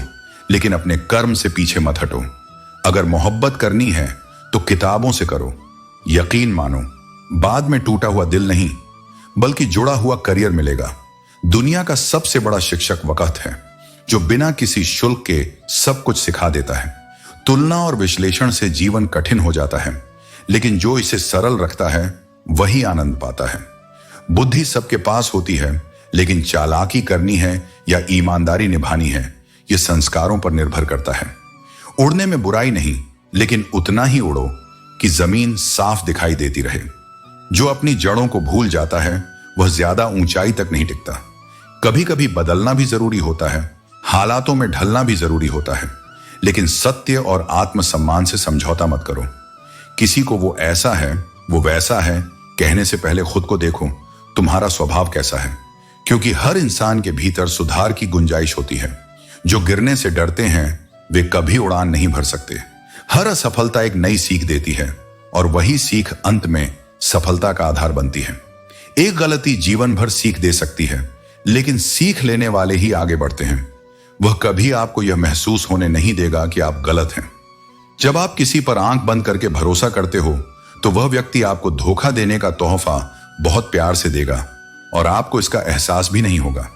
लेकिन अपने कर्म से पीछे मत हटो। अगर मोहब्बत करनी है तो किताबों से करो। यकीन मानो, बाद में टूटा हुआ दिल नहीं बल्कि जुड़ा हुआ करियर मिलेगा। दुनिया का सबसे बड़ा शिक्षक वक्त है, जो बिना किसी शुल्क के सब कुछ सिखा देता है। तुलना और विश्लेषण से जीवन कठिन हो जाता है, लेकिन जो इसे सरल रखता है वही आनंद पाता है। बुद्धि सबके पास होती है, लेकिन चालाकी करनी है या ईमानदारी निभानी है, यह संस्कारों पर निर्भर करता है। उड़ने में बुराई नहीं, लेकिन उतना ही उड़ो कि जमीन साफ दिखाई देती रहे। जो अपनी जड़ों को भूल जाता है वह ज्यादा ऊंचाई तक नहीं टिकता। कभी कभी बदलना भी जरूरी होता है, हालातों में ढलना भी जरूरी होता है, लेकिन सत्य और आत्मसम्मान से समझौता मत करो। किसी को वो ऐसा है, वो वैसा है कहने से पहले खुद को देखो तुम्हारा स्वभाव कैसा है, क्योंकि हर इंसान के भीतर सुधार की गुंजाइश होती है। जो गिरने से डरते हैं वे कभी उड़ान नहीं भर सकते। हर असफलता एक नई सीख देती है और वही सीख अंत में सफलता का आधार बनती है। एक गलती जीवन भर सीख दे सकती है, लेकिन सीख लेने वाले ही आगे बढ़ते हैं। वह कभी आपको यह महसूस होने नहीं देगा कि आप गलत हैं। जब आप किसी पर आंख बंद करके भरोसा करते हो तो वह व्यक्ति आपको धोखा देने का तोहफा बहुत प्यार से देगा और आपको इसका एहसास भी नहीं होगा।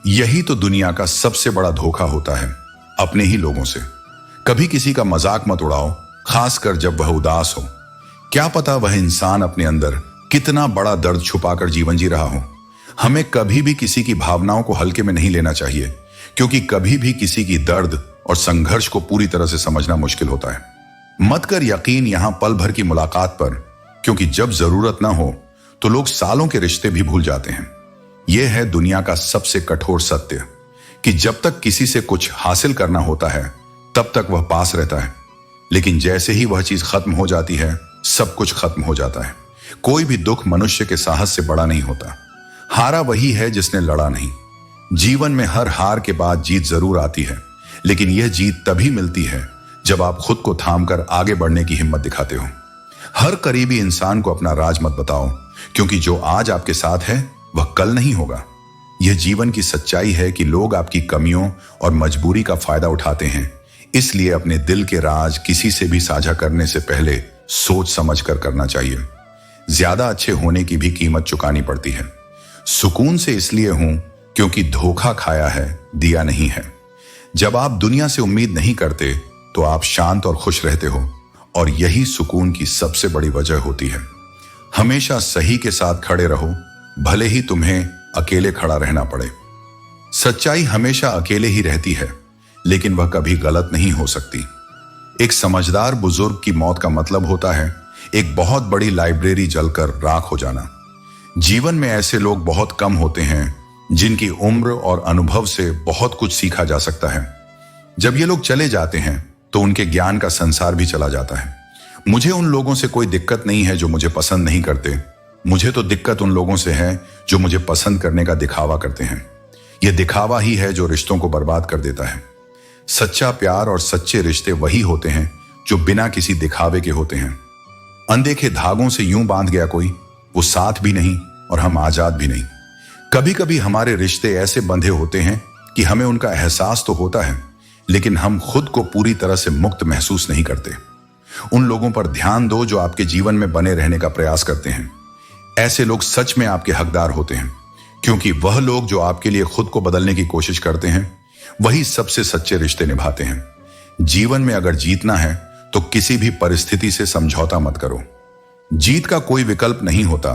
यही तो दुनिया का सबसे बड़ा धोखा होता है, अपने ही लोगों से। कभी किसी का मजाक मत उड़ाओ, खासकर जब वह उदास हो। क्या पता वह इंसान अपने अंदर कितना बड़ा दर्द छुपाकर जीवन जी रहा हो। हमें कभी भी किसी की भावनाओं को हल्के में नहीं लेना चाहिए, क्योंकि कभी भी किसी की दर्द और संघर्ष को पूरी तरह से समझना मुश्किल होता है। मत कर यकीन यहां पल भर की मुलाकात पर, क्योंकि जब जरूरत ना हो तो लोग सालों के रिश्ते भी भूल जाते हैं। यह है दुनिया का सबसे कठोर सत्य कि जब तक किसी से कुछ हासिल करना होता है तब तक वह पास रहता है, लेकिन जैसे ही वह चीज खत्म हो जाती है सब कुछ खत्म हो जाता है। कोई भी दुख मनुष्य के साहस से बड़ा नहीं होता। हारा वही है जिसने लड़ा नहीं। जीवन में हर हार के बाद जीत जरूर आती है, लेकिन यह जीत तभी मिलती है जब आप खुद को थामकर आगे बढ़ने की हिम्मत दिखाते हो। हर करीबी इंसान को अपना राज मत बताओ, क्योंकि जो आज आपके साथ है वह कल नहीं होगा। यह जीवन की सच्चाई है कि लोग आपकी कमियों और मजबूरी का फायदा उठाते हैं। इसलिए अपने दिल के राज किसी से भी साझा करने से पहले सोच समझ कर करना चाहिए। ज्यादा अच्छे होने की भी कीमत चुकानी पड़ती है। सुकून से इसलिए हूं क्योंकि धोखा खाया है, दिया नहीं है। जब आप दुनिया से उम्मीद नहीं करते तो आप शांत और खुश रहते हो, और यही सुकून की सबसे बड़ी वजह होती है। हमेशा सही के साथ खड़े रहो, भले ही तुम्हें अकेले खड़ा रहना पड़े। सच्चाई हमेशा अकेले ही रहती है, लेकिन वह कभी गलत नहीं हो सकती। एक समझदार बुजुर्ग की मौत का मतलब होता है एक बहुत बड़ी लाइब्रेरी जलकर राख हो जाना। जीवन में ऐसे लोग बहुत कम होते हैं जिनकी उम्र और अनुभव से बहुत कुछ सीखा जा सकता है। जब ये लोग चले जाते हैं तो उनके ज्ञान का संसार भी चला जाता है। मुझे उन लोगों से कोई दिक्कत नहीं है जो मुझे पसंद नहीं करते। मुझे तो दिक्कत उन लोगों से है जो मुझे पसंद करने का दिखावा करते हैं। यह दिखावा ही है जो रिश्तों को बर्बाद कर देता है। सच्चा प्यार और सच्चे रिश्ते वही होते हैं जो बिना किसी दिखावे के होते हैं। अनदेखे धागों से यूं बांध गया कोई, वो साथ भी नहीं और हम आजाद भी नहीं। कभी कभी हमारे रिश्ते ऐसे बंधे होते हैं कि हमें उनका एहसास तो होता है, लेकिन हम खुद को पूरी तरह से मुक्त महसूस नहीं करते। उन लोगों पर ध्यान दो जो आपके जीवन में बने रहने का प्रयास करते हैं। ऐसे लोग सच में आपके हकदार होते हैं, क्योंकि वह लोग जो आपके लिए खुद को बदलने की कोशिश करते हैं वही सबसे सच्चे रिश्ते निभाते हैं। जीवन में अगर जीतना है तो किसी भी परिस्थिति से समझौता मत करो। जीत का कोई विकल्प नहीं होता,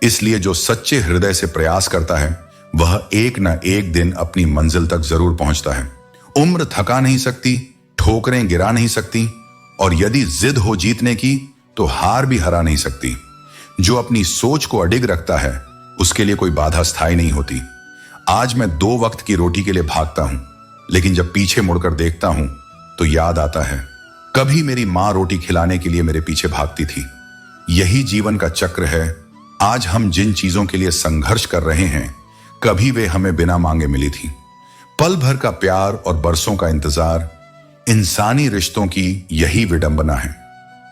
इसलिए जो सच्चे हृदय से प्रयास करता है वह एक न एक दिन अपनी मंजिल तक जरूर पहुंचता है। उम्र थका नहीं सकती, ठोकरें गिरा नहीं सकती, और यदि जिद हो जीतने की तो हार भी हरा नहीं सकती। जो अपनी सोच को अडिग रखता है उसके लिए कोई बाधा स्थायी नहीं होती। आज मैं 2 वक्त की रोटी के लिए भागता हूं, लेकिन जब पीछे मुड़कर देखता हूं तो याद आता है कभी मेरी मां रोटी खिलाने के लिए मेरे पीछे भागती थी। यही जीवन का चक्र है। आज हम जिन चीजों के लिए संघर्ष कर रहे हैं कभी वे हमें बिना मांगे मिली थी। पल भर का प्यार और बरसों का इंतजार, इंसानी रिश्तों की यही विडंबना है।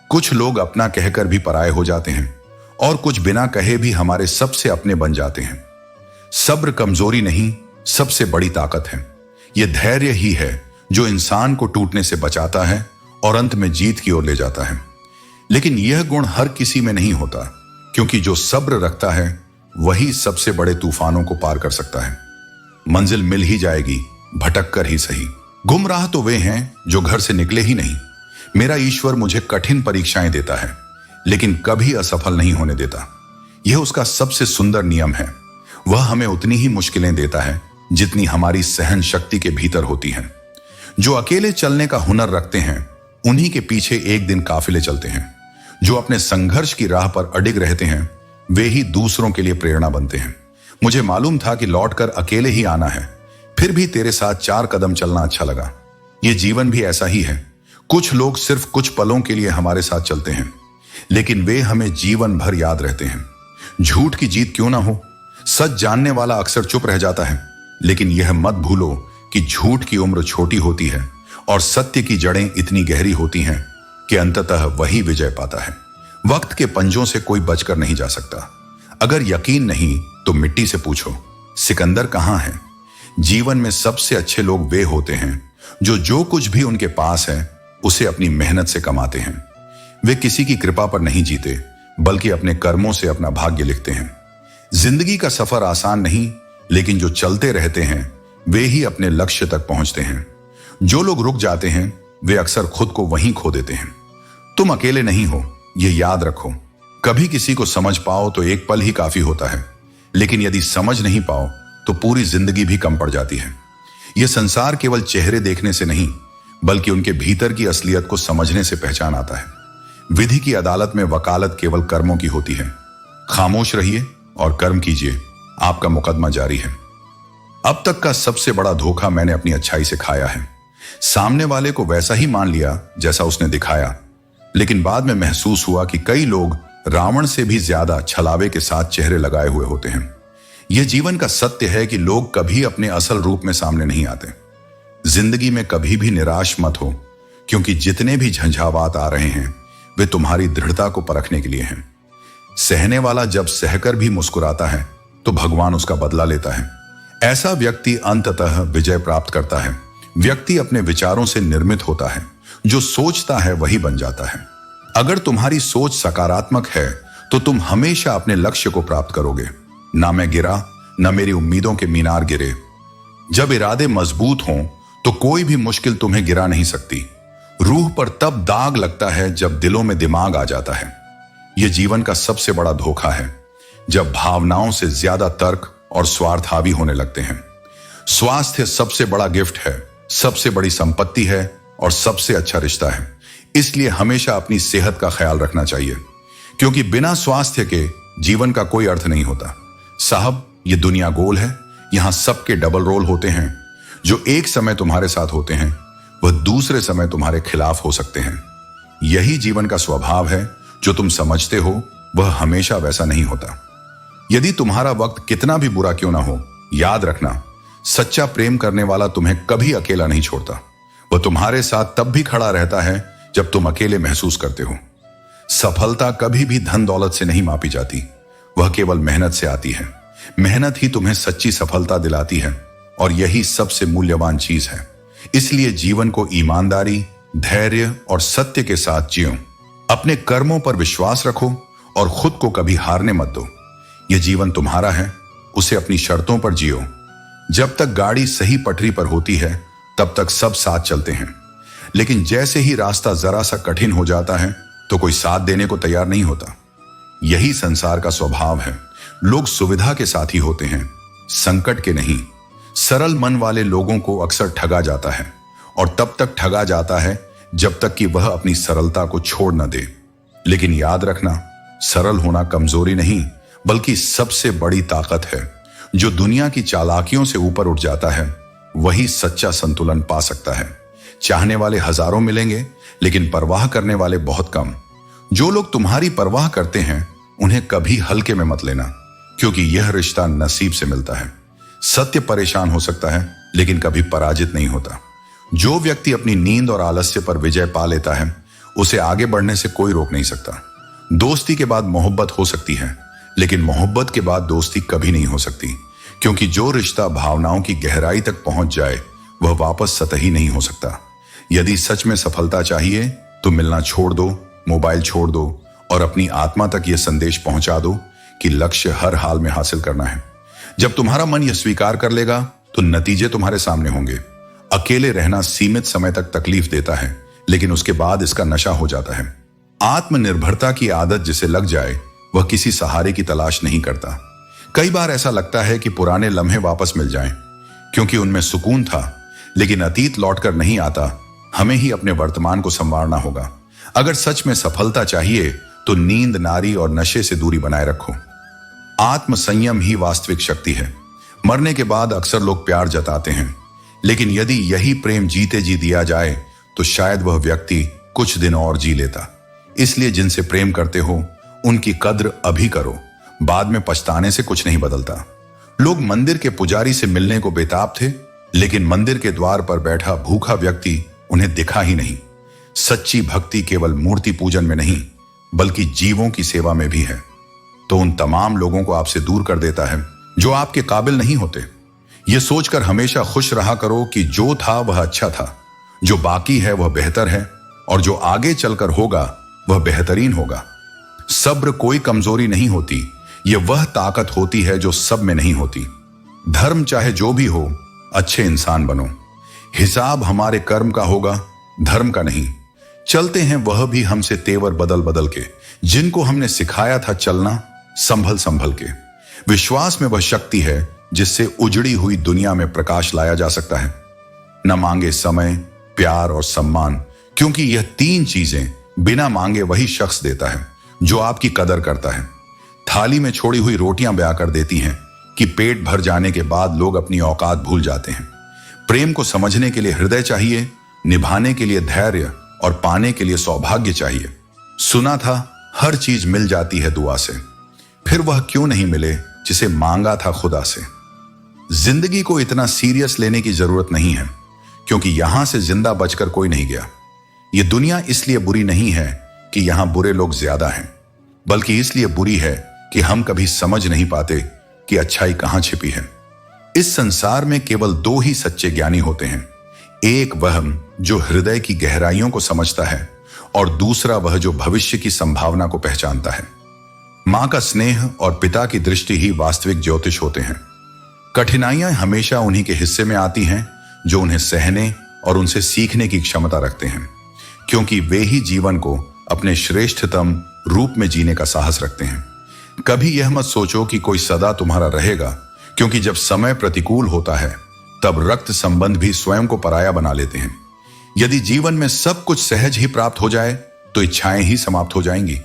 कुछ लोग अपना कहकर भी पराये हो जाते हैं और कुछ बिना कहे भी हमारे सबसे अपने बन जाते हैं। सब्र कमजोरी नहीं, सबसे बड़ी ताकत है। यह धैर्य ही है जो इंसान को टूटने से बचाता है और अंत में जीत की ओर ले जाता है। लेकिन यह गुण हर किसी में नहीं होता, क्योंकि जो सब्र रखता है वही सबसे बड़े तूफानों को पार कर सकता है। मंजिल मिल ही जाएगी, भटक कर ही सही। गुमराह तो वे हैं जो घर से निकले ही नहीं। मेरा ईश्वर मुझे कठिन परीक्षाएं देता है, लेकिन कभी असफल नहीं होने देता। यह उसका सबसे सुंदर नियम है। वह हमें उतनी ही मुश्किलें देता है जितनी हमारी सहन शक्ति के भीतर होती हैं। जो अकेले चलने का हुनर रखते हैं, उन्हीं के पीछे एक दिन काफिले चलते हैं। जो अपने संघर्ष की राह पर अडिग रहते हैं, वे ही दूसरों के लिए प्रेरणा बनते हैं। मुझे मालूम था कि लौटकर अकेले ही आना है, फिर भी तेरे साथ 4 कदम चलना अच्छा लगा। यह जीवन भी ऐसा ही है। कुछ लोग सिर्फ कुछ पलों के लिए हमारे साथ चलते हैं, लेकिन वे हमें जीवन भर याद रहते हैं। झूठ की जीत क्यों ना हो, सच जानने वाला अक्सर चुप रह जाता है, लेकिन यह मत भूलो कि झूठ की उम्र छोटी होती है और सत्य की जड़ें इतनी गहरी होती हैं कि अंततः वही विजय पाता है। वक्त के पंजों से कोई बचकर नहीं जा सकता। अगर यकीन नहीं तो मिट्टी से पूछो, सिकंदर कहां है? जीवन में सबसे अच्छे लोग वे होते हैं जो कुछ भी उनके पास है उसे अपनी मेहनत से कमाते हैं। वे किसी की कृपा पर नहीं जीते, बल्कि अपने कर्मों से अपना भाग्य लिखते हैं। जिंदगी का सफर आसान नहीं, लेकिन जो चलते रहते हैं वे ही अपने लक्ष्य तक पहुंचते हैं। जो लोग रुक जाते हैं वे अक्सर खुद को वहीं खो देते हैं। तुम अकेले नहीं हो, यह याद रखो। कभी किसी को समझ पाओ तो एक पल ही काफी होता है, लेकिन यदि समझ नहीं पाओ तो पूरी जिंदगी भी कम पड़ जाती है। यह संसार केवल चेहरे देखने से नहीं, बल्कि उनके भीतर की असलियत को समझने से पहचान आता है। विधि की अदालत में वकालत केवल कर्मों की होती है। खामोश रहिए और कर्म कीजिए, आपका मुकदमा जारी है। अब तक का सबसे बड़ा धोखा मैंने अपनी अच्छाई से खाया है। सामने वाले को वैसा ही मान लिया जैसा उसने दिखाया, लेकिन बाद में महसूस हुआ कि कई लोग रावण से भी ज्यादा छलावे के साथ चेहरे लगाए हुए होते हैं। यह जीवन का सत्य है कि लोग कभी अपने असल रूप में सामने नहीं आते। जिंदगी में कभी भी निराश मत हो, क्योंकि जितने भी झंझावात आ रहे हैं वे तुम्हारी दृढ़ता को परखने के लिए हैं। सहने वाला जब सहकर भी मुस्कुराता है तो भगवान उसका बदला लेता है। ऐसा व्यक्ति अंततः विजय प्राप्त करता है। व्यक्ति अपने विचारों से निर्मित होता है। जो सोचता है वही बन जाता है। अगर तुम्हारी सोच सकारात्मक है तो तुम हमेशा अपने लक्ष्य को प्राप्त करोगे। ना मैं गिरा, न मेरी उम्मीदों के मीनार गिरे। जब इरादे मजबूत हों तो कोई भी मुश्किल तुम्हें गिरा नहीं सकती। रूह पर तब दाग लगता है जब दिलों में दिमाग आ जाता है। यह जीवन का सबसे बड़ा धोखा है, जब भावनाओं से ज्यादा तर्क और स्वार्थ हावी होने लगते हैं। स्वास्थ्य सबसे बड़ा गिफ्ट है, सबसे बड़ी संपत्ति है और सबसे अच्छा रिश्ता है। इसलिए हमेशा अपनी सेहत का ख्याल रखना चाहिए, क्योंकि बिना स्वास्थ्य के जीवन का कोई अर्थ नहीं होता। साहब, ये दुनिया गोल है। यहां सबके डबल रोल होते हैं। जो एक समय तुम्हारे साथ होते हैं वह दूसरे समय तुम्हारे खिलाफ हो सकते हैं। यही जीवन का स्वभाव है। जो तुम समझते हो वह हमेशा वैसा नहीं होता। यदि तुम्हारा वक्त कितना भी बुरा क्यों ना हो, याद रखना, सच्चा प्रेम करने वाला तुम्हें कभी अकेला नहीं छोड़ता। वह तुम्हारे साथ तब भी खड़ा रहता है जब तुम अकेले महसूस करते हो। सफलता कभी भी धन दौलत से नहीं मापी जाती, वह केवल मेहनत से आती है। मेहनत ही तुम्हें सच्ची सफलता दिलाती है और यही सबसे मूल्यवान चीज है। इसलिए जीवन को ईमानदारी, धैर्य और सत्य के साथ जियो। अपने कर्मों पर विश्वास रखो और खुद को कभी हारने मत दो। यह जीवन तुम्हारा है, उसे अपनी शर्तों पर जियो। जब तक गाड़ी सही पटरी पर होती है तब तक सब साथ चलते हैं, लेकिन जैसे ही रास्ता जरा सा कठिन हो जाता है तो कोई साथ देने को तैयार नहीं होता। यही संसार का स्वभाव है। लोग सुविधा के साथी होते हैं, संकट के नहीं। सरल मन वाले लोगों को अक्सर ठगा जाता है, और तब तक ठगा जाता है जब तक कि वह अपनी सरलता को छोड़ न दे। लेकिन याद रखना, सरल होना कमजोरी नहीं बल्कि सबसे बड़ी ताकत है। जो दुनिया की चालाकियों से ऊपर उठ जाता है वही सच्चा संतुलन पा सकता है। चाहने वाले हजारों मिलेंगे, लेकिन परवाह करने वाले बहुत कम। जो लोग तुम्हारी परवाह करते हैं उन्हें कभी हल्के में मत लेना, क्योंकि यह रिश्ता नसीब से मिलता है। सत्य परेशान हो सकता है, लेकिन कभी पराजित नहीं होता। जो व्यक्ति अपनी नींद और आलस्य पर विजय पा लेता है, उसे आगे बढ़ने से कोई रोक नहीं सकता। दोस्ती के बाद मोहब्बत हो सकती है, लेकिन मोहब्बत के बाद दोस्ती कभी नहीं हो सकती, क्योंकि जो रिश्ता भावनाओं की गहराई तक पहुंच जाए वह वापस सतही नहीं हो सकता। यदि सच में सफलता चाहिए तो मिलना छोड़ दो, मोबाइल छोड़ दो और अपनी आत्मा तक यह संदेश पहुंचा दो कि लक्ष्य हर हाल में हासिल करना है। जब तुम्हारा मन यह स्वीकार कर लेगा तो नतीजे तुम्हारे सामने होंगे। अकेले रहना सीमित समय तक तकलीफ देता है, लेकिन उसके बाद इसका नशा हो जाता है। आत्मनिर्भरता की आदत जिसे लग जाए वह किसी सहारे की तलाश नहीं करता। कई बार ऐसा लगता है कि पुराने लम्हे वापस मिल जाएं, क्योंकि उनमें सुकून था, लेकिन अतीत लौटकर नहीं आता। हमें ही अपने वर्तमान को संवारना होगा। अगर सच में सफलता चाहिए तो नींद, नारी और नशे से दूरी बनाए रखो। आत्म संयम ही वास्तविक शक्ति है। मरने के बाद अक्सर लोग प्यार जताते हैं, लेकिन यदि यही प्रेम जीते जी दिया जाए तो शायद वह व्यक्ति कुछ दिन और जी लेता। इसलिए जिनसे प्रेम करते हो उनकी कद्र अभी करो, बाद में पछताने से कुछ नहीं बदलता। लोग मंदिर के पुजारी से मिलने को बेताब थे, लेकिन मंदिर के द्वार पर बैठा भूखा व्यक्ति उन्हें दिखा ही नहीं। सच्ची भक्ति केवल मूर्ति पूजन में नहीं, बल्कि जीवों की सेवा में भी है। तो उन तमाम लोगों को आपसे दूर कर देता है जो आपके काबिल नहीं होते। यह सोचकर हमेशा खुश रहा करो कि जो था वह अच्छा था, जो बाकी है वह बेहतर है, और जो आगे चलकर होगा वह बेहतरीन होगा। सब्र कोई कमजोरी नहीं होती, यह वह ताकत होती है जो सब में नहीं होती। धर्म चाहे जो भी हो, अच्छे इंसान बनो। हिसाब हमारे कर्म का होगा, धर्म का नहीं। चलते हैं वह भी हमसे तेवर बदल बदल के, जिनको हमने सिखाया था चलना संभल संभल के। विश्वास में वह शक्ति है जिससे उजड़ी हुई दुनिया में प्रकाश लाया जा सकता है। न मांगे समय, प्यार और सम्मान, क्योंकि यह तीन चीजें बिना मांगे वही शख्स देता है जो आपकी कदर करता है। थाली में छोड़ी हुई रोटियां ब्याह कर देती हैं कि पेट भर जाने के बाद लोग अपनी औकात भूल जाते हैं। प्रेम को समझने के लिए हृदय चाहिए, निभाने के लिए धैर्य और पाने के लिए सौभाग्य चाहिए। सुना था हर चीज मिल जाती है दुआ से, फिर वह क्यों नहीं मिले जिसे मांगा था खुदा से। जिंदगी को इतना सीरियस लेने की जरूरत नहीं है, क्योंकि यहां से जिंदा बचकर कोई नहीं गया। यह दुनिया इसलिए बुरी नहीं है कि यहां बुरे लोग ज्यादा हैं, बल्कि इसलिए बुरी है कि हम कभी समझ नहीं पाते कि अच्छाई कहां छिपी है। इस संसार में केवल दो ही सच्चे ज्ञानी होते हैं, एक वह जो हृदय की गहराइयों को समझता है, और दूसरा वह जो भविष्य की संभावना को पहचानता है। मां का स्नेह और पिता की दृष्टि ही वास्तविक ज्योतिष होते हैं। कठिनाइयां हमेशा उन्हीं के हिस्से में आती हैं जो उन्हें सहने और उनसे सीखने की क्षमता रखते हैं, क्योंकि वे ही जीवन को अपने श्रेष्ठतम रूप में जीने का साहस रखते हैं। कभी यह मत सोचो कि कोई सदा तुम्हारा रहेगा, क्योंकि जब समय प्रतिकूल होता है तब रक्त संबंध भी स्वयं को पराया बना लेते हैं। यदि जीवन में सब कुछ सहज ही प्राप्त हो जाए तो इच्छाएं ही समाप्त हो जाएंगी।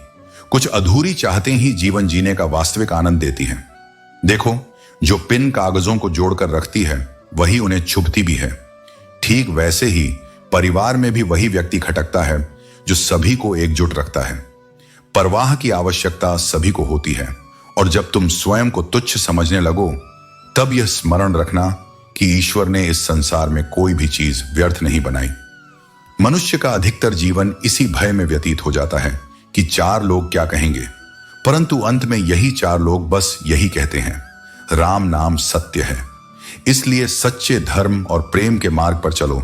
कुछ अधूरी चाहते ही जीवन जीने का वास्तविक आनंद देती हैं। देखो, जो पिन कागजों को जोड़कर रखती है वही उन्हें चुभती भी है। ठीक वैसे ही परिवार में भी वही व्यक्ति खटकता है जो सभी को एकजुट रखता है। परवाह की आवश्यकता सभी को होती है, और जब तुम स्वयं को तुच्छ समझने लगो तब यह स्मरण रखना कि ईश्वर ने इस संसार में कोई भी चीज व्यर्थ नहीं बनाई। मनुष्य का अधिकतर जीवन इसी भय में व्यतीत हो जाता है कि चार लोग क्या कहेंगे, परंतु अंत में यही चार लोग बस यही कहते हैं, राम नाम सत्य है। इसलिए सच्चे धर्म और प्रेम के मार्ग पर चलो।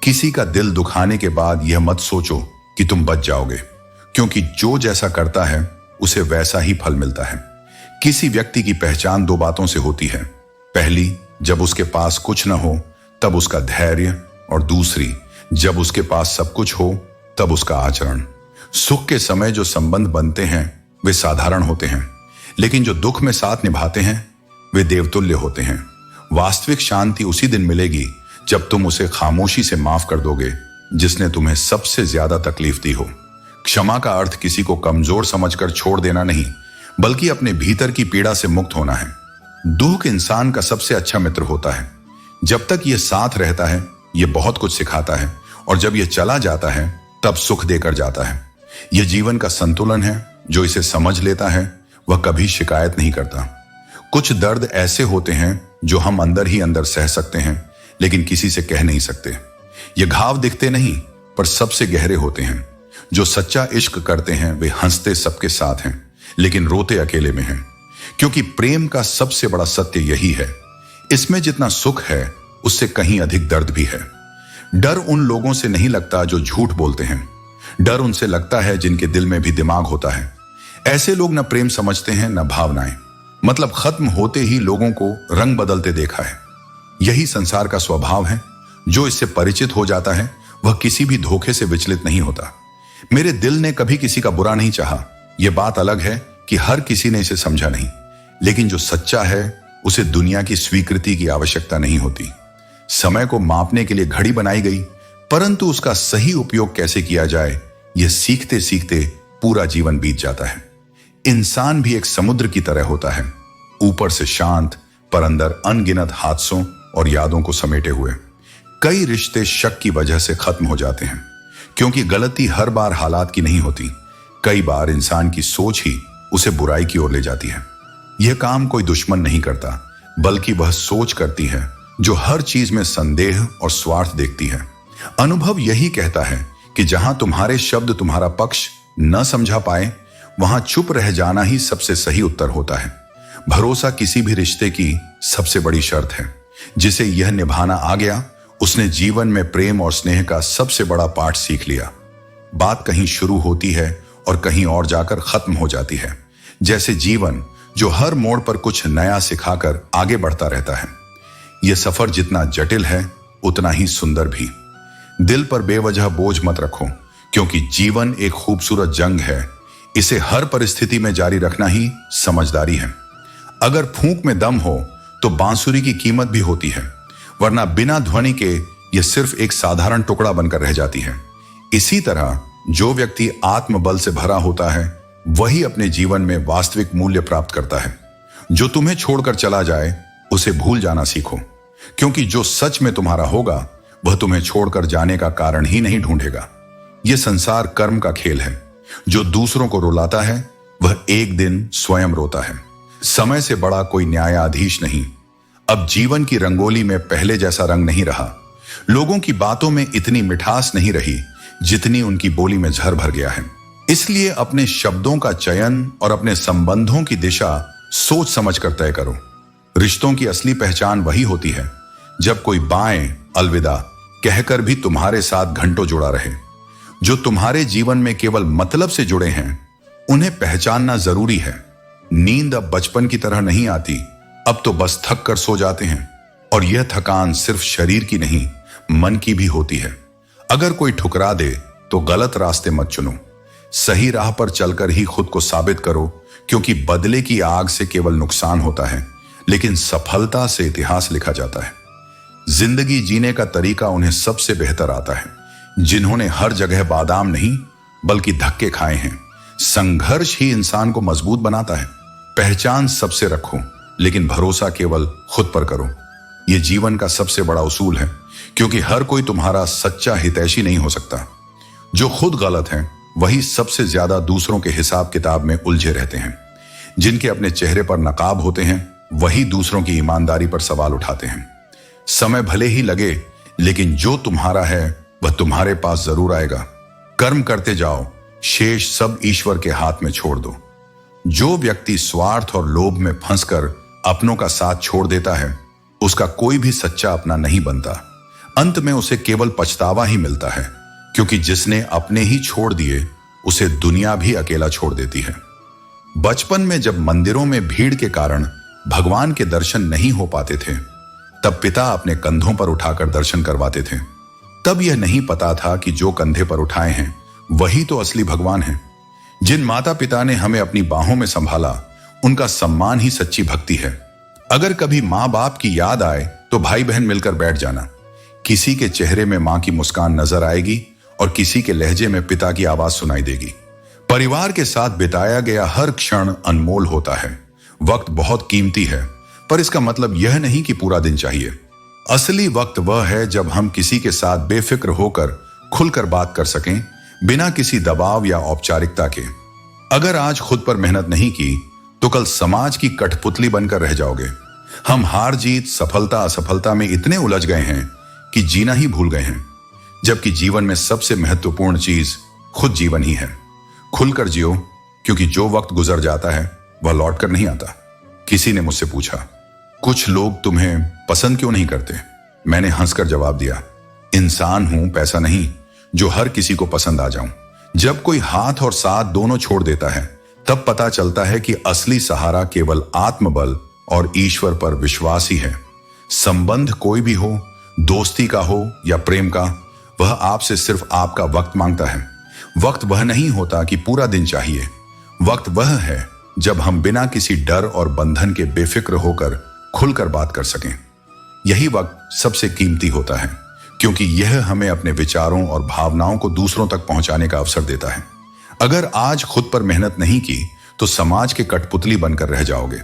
किसी का दिल दुखाने के बाद यह मत सोचो कि तुम बच जाओगे, क्योंकि जो जैसा करता है उसे वैसा ही फल मिलता है। किसी व्यक्ति की पहचान दो बातों से होती है। पहली, जब उसके पास कुछ न हो तब उसका धैर्य, और दूसरी, जब उसके पास सब कुछ हो तब उसका आचरण। सुख के समय जो संबंध बनते हैं वे साधारण होते हैं, लेकिन जो दुख में साथ निभाते हैं वे देवतुल्य होते हैं। वास्तविक शांति उसी दिन मिलेगी जब तुम उसे खामोशी से माफ कर दोगे जिसने तुम्हें सबसे ज्यादा तकलीफ दी हो। क्षमा का अर्थ किसी को कमजोर समझकर छोड़ देना नहीं, बल्कि अपने भीतर की पीड़ा से मुक्त होना है। दुख इंसान का सबसे अच्छा मित्र होता है। जब तक यह साथ रहता है यह बहुत कुछ सिखाता है, और जब यह चला जाता है तब सुख देकर जाता है। यह जीवन का संतुलन है। जो इसे समझ लेता है वह कभी शिकायत नहीं करता। कुछ दर्द ऐसे होते हैं जो हम अंदर ही अंदर सह सकते हैं, लेकिन किसी से कह नहीं सकते। ये घाव दिखते नहीं पर सबसे गहरे होते हैं। जो सच्चा इश्क करते हैं वे हंसते सबके साथ हैं, लेकिन रोते अकेले में हैं। क्योंकि प्रेम का सबसे बड़ा सत्य यही है, इसमें जितना सुख है उससे कहीं अधिक दर्द भी है। डर उन लोगों से नहीं लगता जो झूठ बोलते हैं, डर उनसे लगता है जिनके दिल में भी दिमाग होता है। ऐसे लोग न प्रेम समझते हैं न भावनाएं, मतलब खत्म होते ही लोगों को रंग बदलते देखा है। यही संसार का स्वभाव है। जो इससे परिचित हो जाता है वह किसी भी धोखे से विचलित नहीं होता। मेरे दिल ने कभी किसी का बुरा नहीं चाहा, यह बात अलग है कि हर किसी ने इसे समझा नहीं, लेकिन जो सच्चा है उसे दुनिया की स्वीकृति की आवश्यकता नहीं होती। समय को मापने के लिए घड़ी बनाई गई, परंतु उसका सही उपयोग कैसे किया जाए यह सीखते सीखते पूरा जीवन बीत जाता है। इंसान भी एक समुद्र की तरह होता है, ऊपर से शांत पर अंदर अनगिनत हादसों और यादों को समेटे हुए। कई रिश्ते शक की वजह से खत्म हो जाते हैं, क्योंकि गलती हर बार हालात की नहीं होती। कई बार इंसान की सोच ही उसे बुराई की ओर ले जाती है। यह काम कोई दुश्मन नहीं करता, बल्कि वह सोच करती है जो हर चीज में संदेह और स्वार्थ देखती है। अनुभव यही कहता है कि जहां तुम्हारे शब्द तुम्हारा पक्ष न समझा पाए, वहां चुप रह जाना ही सबसे सही उत्तर होता है। भरोसा किसी भी रिश्ते की सबसे बड़ी शर्त है। जिसे यह निभाना आ गया, उसने जीवन में प्रेम और स्नेह का सबसे बड़ा पाठ सीख लिया। बात कहीं शुरू होती है और कहीं और जाकर खत्म हो जाती है, जैसे जीवन जो हर मोड़ पर कुछ नया सिखाकर आगे बढ़ता रहता है। यह सफर जितना जटिल है उतना ही सुंदर भी। दिल पर बेवजह बोझ मत रखो, क्योंकि जीवन एक खूबसूरत जंग है। इसे हर परिस्थिति में जारी रखना ही समझदारी है। अगर फूंक में दम हो तो बांसुरी की कीमत भी होती है, वरना बिना ध्वनि के यह सिर्फ एक साधारण टुकड़ा बनकर रह जाती है। इसी तरह जो व्यक्ति आत्मबल से भरा होता है वही अपने जीवन में वास्तविक मूल्य प्राप्त करता है। जो तुम्हें छोड़कर चला जाए उसे भूल जाना सीखो, क्योंकि जो सच में तुम्हारा होगा वह तुम्हें छोड़कर जाने का कारण ही नहीं ढूंढेगा। यह संसार कर्म का खेल है। जो दूसरों को रुलाता है वह एक दिन स्वयं रोता है। समय से बड़ा कोई न्यायाधीश नहीं। अब जीवन की रंगोली में पहले जैसा रंग नहीं रहा। लोगों की बातों में इतनी मिठास नहीं रही जितनी उनकी बोली में झर भर गया है। इसलिए अपने शब्दों का चयन और अपने संबंधों की दिशा सोच समझ कर तय करो। रिश्तों की असली पहचान वही होती है जब कोई बाएं अलविदा कहकर भी तुम्हारे साथ घंटों जुड़ा रहे। जो तुम्हारे जीवन में केवल मतलब से जुड़े हैं उन्हें पहचानना जरूरी है। नींद अब बचपन की तरह नहीं आती, अब तो बस थक कर सो जाते हैं। और यह थकान सिर्फ शरीर की नहीं, मन की भी होती है। अगर कोई ठुकरा दे तो गलत रास्ते मत चुनो, सही राह पर चलकर ही खुद को साबित करो, क्योंकि बदले की आग से केवल नुकसान होता है, लेकिन सफलता से इतिहास लिखा जाता है। जिंदगी जीने का तरीका उन्हें सबसे बेहतर आता है जिन्होंने हर जगह बादाम नहीं बल्कि धक्के खाए हैं। संघर्ष ही इंसान को मजबूत बनाता है। पहचान सबसे रखो, लेकिन भरोसा केवल खुद पर करो। यह जीवन का सबसे बड़ा उसूल है, क्योंकि हर कोई तुम्हारा सच्चा हितैषी नहीं हो सकता। जो खुद गलत हैं वही सबसे ज्यादा दूसरों के हिसाब किताब में उलझे रहते हैं। जिनके अपने चेहरे पर नकाब होते हैं वही दूसरों की ईमानदारी पर सवाल उठाते हैं। समय भले ही लगे, लेकिन जो तुम्हारा है वह तुम्हारे पास जरूर आएगा। कर्म करते जाओ, शेष सब ईश्वर के हाथ में छोड़ दो। जो व्यक्ति स्वार्थ और लोभ में फंसकर अपनों का साथ छोड़ देता है उसका कोई भी सच्चा अपना नहीं बनता। अंत में उसे केवल पछतावा ही मिलता है, क्योंकि जिसने अपने ही छोड़ दिए उसे दुनिया भी अकेला छोड़ देती है। बचपन में जब मंदिरों में भीड़ के कारण भगवान के दर्शन नहीं हो पाते थे, तब पिता अपने कंधों पर उठाकर दर्शन करवाते थे। तब यह नहीं पता था कि जो कंधे पर उठाए हैं वही तो असली भगवान हैं। जिन माता पिता ने हमें अपनी बाहों में संभाला उनका सम्मान ही सच्ची भक्ति है। अगर कभी माँ बाप की याद आए तो भाई बहन मिलकर बैठ जाना। किसी के चेहरे में माँ की मुस्कान नजर आएगी और किसी के लहजे में पिता की आवाज सुनाई देगी। परिवार के साथ बिताया गया हर क्षण अनमोल होता है। वक्त बहुत कीमती है, पर इसका मतलब यह नहीं कि पूरा दिन चाहिए। असली वक्त वह है जब हम किसी के साथ बेफिक्र होकर खुलकर बात कर सकें, बिना किसी दबाव या औपचारिकता के। अगर आज खुद पर मेहनत नहीं की तो कल समाज की कठपुतली बनकर रह जाओगे। हम हार जीत, सफलता असफलता में इतने उलझ गए हैं कि जीना ही भूल गए हैं। जबकि जीवन में सबसे महत्वपूर्ण चीज खुद जीवन ही है। खुलकर जियो, क्योंकि जो वक्त गुजर जाता है वह लौट कर नहीं आता। किसी ने मुझसे पूछा, कुछ लोग तुम्हें पसंद क्यों नहीं करते? मैंने हंसकर जवाब दिया, इंसान हूं, पैसा नहीं जो हर किसी को पसंद आ जाऊं। जब कोई हाथ और साथ दोनों छोड़ देता है तब पता चलता है कि असली सहारा केवल आत्मबल और ईश्वर पर विश्वास ही है। संबंध कोई भी हो, दोस्ती का हो या प्रेम का, वह आपसे सिर्फ आपका वक्त मांगता है। वक्त वह नहीं होता कि पूरा दिन चाहिए। वक्त वह है जब हम बिना किसी डर और बंधन के बेफिक्र होकर खुलकर बात कर सकें। यही वक्त सबसे कीमती होता है, क्योंकि यह हमें अपने विचारों और भावनाओं को दूसरों तक पहुंचाने का अवसर देता है। अगर आज खुद पर मेहनत नहीं की तो समाज के कठपुतली बनकर रह जाओगे।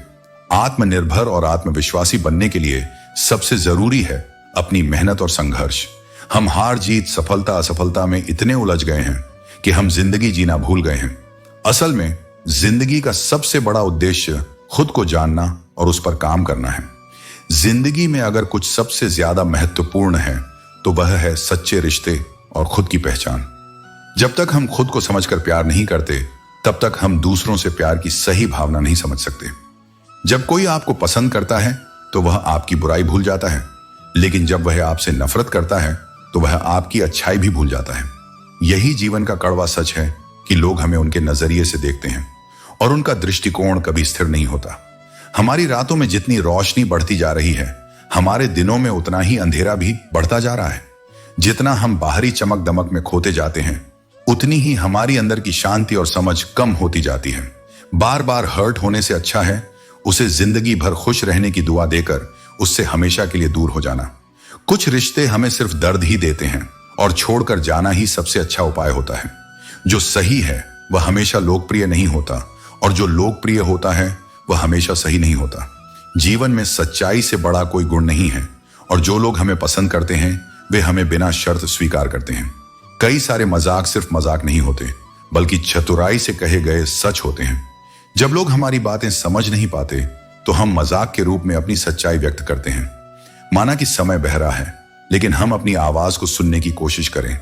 आत्मनिर्भर और आत्मविश्वासी बनने के लिए सबसे जरूरी है अपनी मेहनत और संघर्ष। हम हार जीत, सफलता असफलता में इतने उलझ गए हैं कि हम जिंदगी जीना भूल गए हैं। असल में जिंदगी का सबसे बड़ा उद्देश्य खुद को जानना और उस पर काम करना है। जिंदगी में अगर कुछ सबसे ज्यादा महत्वपूर्ण है तो वह है सच्चे रिश्ते और खुद की पहचान। जब तक हम खुद को समझकर प्यार नहीं करते तब तक हम दूसरों से प्यार की सही भावना नहीं समझ सकते। जब कोई आपको पसंद करता है तो वह आपकी बुराई भूल जाता है, लेकिन जब वह आपसे नफरत करता है तो वह आपकी अच्छाई भी भूल जाता है। यही जीवन का कड़वा सच है कि लोग हमें उनके नजरिए से देखते हैं और उनका दृष्टिकोण कभी स्थिर नहीं होता। हमारी रातों में जितनी रोशनी बढ़ती जा रही है, हमारे दिनों में उतना ही अंधेरा भी बढ़ता जा रहा है। जितना हम बाहरी चमक दमक में खोते जाते हैं, उतनी ही हमारी अंदर की शांति और समझ कम होती जाती है। बार बार हर्ट होने से अच्छा है उसे जिंदगी भर खुश रहने की दुआ देकर उससे हमेशा के लिए दूर हो जाना। कुछ रिश्ते हमें सिर्फ दर्द ही देते हैं और छोड़कर जाना ही सबसे अच्छा उपाय होता है। जो सही है वह हमेशा लोकप्रिय नहीं होता और जो लोकप्रिय होता है वह हमेशा सही नहीं होता। जीवन में सच्चाई से बड़ा कोई गुण नहीं है और जो लोग हमें पसंद करते हैं वे हमें बिना शर्त स्वीकार करते हैं। कई सारे मजाक सिर्फ मजाक नहीं होते बल्कि चतुराई से कहे गए सच होते हैं। जब लोग हमारी बातें समझ नहीं पाते तो हम मजाक के रूप में अपनी सच्चाई व्यक्त करते हैं। माना कि समय बह रहा है, लेकिन हम अपनी आवाज को सुनने की कोशिश करें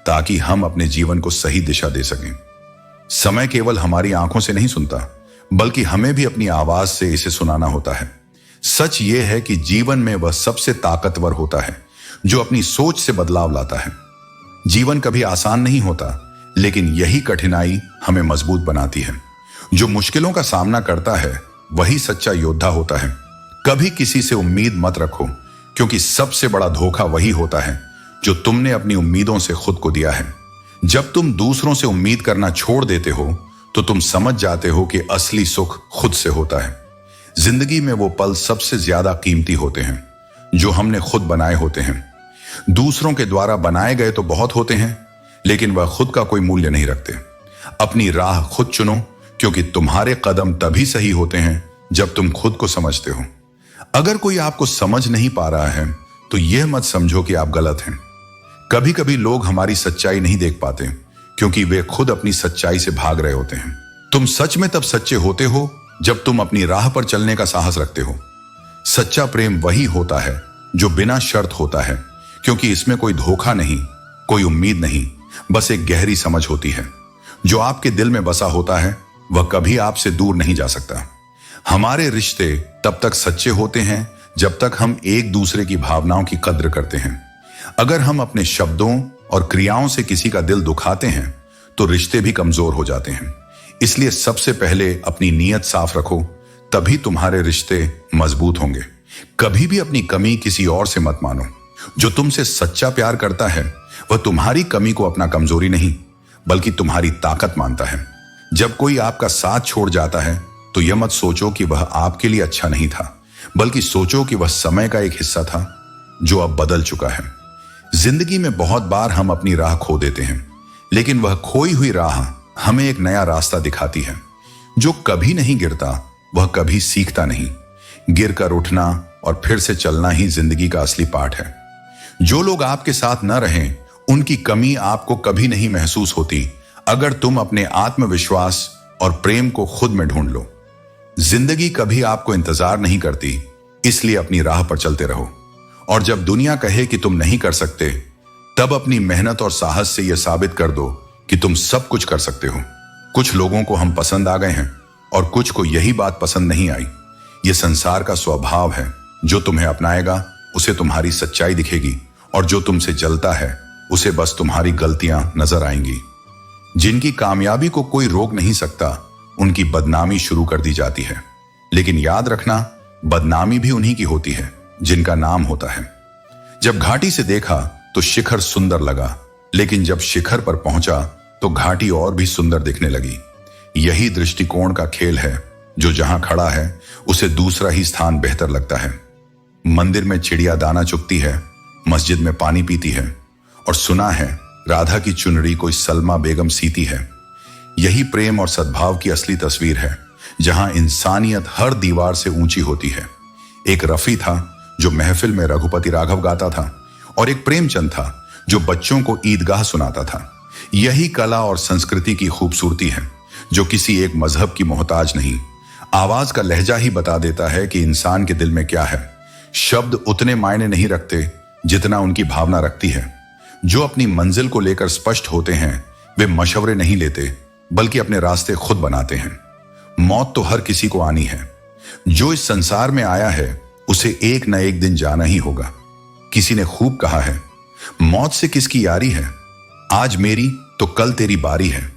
ताकि हम अपने जीवन को सही दिशा दे सकें। समय केवल हमारी आंखों से नहीं सुनता बल्कि हमें भी अपनी आवाज से इसे सुनाना होता है। सच यह है कि जीवन में वह सबसे ताकतवर होता है जो अपनी सोच से बदलाव लाता है। जीवन कभी आसान नहीं होता, लेकिन यही कठिनाई हमें मजबूत बनाती है। जो मुश्किलों का सामना करता है वही सच्चा योद्धा होता है। कभी किसी से उम्मीद मत रखो, क्योंकि सबसे बड़ा धोखा वही होता है जो तुमने अपनी उम्मीदों से खुद को दिया है। जब तुम दूसरों से उम्मीद करना छोड़ देते हो तो तुम समझ जाते हो कि असली सुख खुद से होता है। जिंदगी में वो पल सबसे ज्यादा कीमती होते हैं जो हमने खुद बनाए होते हैं। दूसरों के द्वारा बनाए गए तो बहुत होते हैं, लेकिन वह खुद का कोई मूल्य नहीं रखते। अपनी राह खुद चुनो, क्योंकि तुम्हारे कदम तभी सही होते हैं जब तुम खुद को समझते हो। अगर कोई आपको समझ नहीं पा रहा है तो यह मत समझो कि आप गलत हैं। कभी कभी लोग हमारी सच्चाई नहीं देख पाते क्योंकि वे खुद अपनी सच्चाई से भाग रहे होते हैं। तुम सच में तब सच्चे होते हो जब तुम अपनी राह पर चलने का साहस रखते हो। सच्चा प्रेम वही होता है जो बिना शर्त होता है, क्योंकि इसमें कोई धोखा नहीं, कोई उम्मीद नहीं, बस एक गहरी समझ होती है। जो आपके दिल में बसा होता है वह कभी आपसे दूर नहीं जा सकता। हमारे रिश्ते तब तक सच्चे होते हैं जब तक हम एक दूसरे की भावनाओं की कद्र करते हैं। अगर हम अपने शब्दों और क्रियाओं से किसी का दिल दुखाते हैं तो रिश्ते भी कमजोर हो जाते हैं। इसलिए सबसे पहले अपनी नीयत साफ रखो, तभी तुम्हारे रिश्ते मजबूत होंगे। कभी भी अपनी कमी किसी और से मत मानो। जो तुमसे सच्चा प्यार करता है वह तुम्हारी कमी को अपना कमजोरी नहीं बल्कि तुम्हारी ताकत मानता है। जब कोई आपका साथ छोड़ जाता है तो यह मत सोचो कि वह आपके लिए अच्छा नहीं था, बल्कि सोचो कि वह समय का एक हिस्सा था जो अब बदल चुका है। जिंदगी में बहुत बार हम अपनी राह खो देते हैं, लेकिन वह खोई हुई राह हमें एक नया रास्ता दिखाती है। जो कभी नहीं गिरता वह कभी सीखता नहीं। गिरकर उठना और फिर से चलना ही जिंदगी का असली पाठ है। जो लोग आपके साथ न रहें उनकी कमी आपको कभी नहीं महसूस होती अगर तुम अपने आत्मविश्वास और प्रेम को खुद में ढूंढ लो। जिंदगी कभी आपको इंतजार नहीं करती, इसलिए अपनी राह पर चलते रहो। और जब दुनिया कहे कि तुम नहीं कर सकते तब अपनी मेहनत और साहस से यह साबित कर दो कि तुम सब कुछ कर सकते हो। कुछ लोगों को हम पसंद आ गए हैं और कुछ को यही बात पसंद नहीं आई। यह संसार का स्वभाव है। जो तुम्हें अपनाएगा उसे तुम्हारी सच्चाई दिखेगी और जो तुमसे जलता है उसे बस तुम्हारी गलतियां नजर आएंगी। जिनकी कामयाबी को कोई रोक नहीं सकता, उनकी बदनामी शुरू कर दी जाती है। लेकिन याद रखना, बदनामी भी उन्हीं की होती है जिनका नाम होता है। जब घाटी से देखा तो शिखर सुंदर लगा, लेकिन जब शिखर पर पहुंचा तो घाटी और भी सुंदर दिखने लगी। यही दृष्टिकोण का खेल है। जो जहां खड़ा है उसे दूसरा ही स्थान बेहतर लगता है। मंदिर में चिड़िया दाना चुगती है, मस्जिद में पानी पीती है, और सुना है राधा की चुनरी कोई सलमा बेगम सीती है। यही प्रेम और सद्भाव की असली तस्वीर है, जहां इंसानियत हर दीवार से ऊंची होती है। एक रफी था जो महफिल में रघुपति राघव गाता था, और एक प्रेमचंद था जो बच्चों को ईदगाह सुनाता था। यही कला और संस्कृति की खूबसूरती है, जो किसी एक मजहब की मोहताज नहीं। आवाज का लहजा ही बता देता है कि इंसान के दिल में क्या है। शब्द उतने मायने नहीं रखते जितना उनकी भावना रखती है। जो अपनी मंजिल को लेकर स्पष्ट होते हैं, वे मशवरे नहीं लेते, बल्कि अपने रास्ते खुद बनाते हैं। मौत तो हर किसी को आनी है। जो इस संसार में आया है उसे एक न एक दिन जाना ही होगा। किसी ने खूब कहा है, मौत से किसकी यारी है, आज मेरी तो कल तेरी बारी है।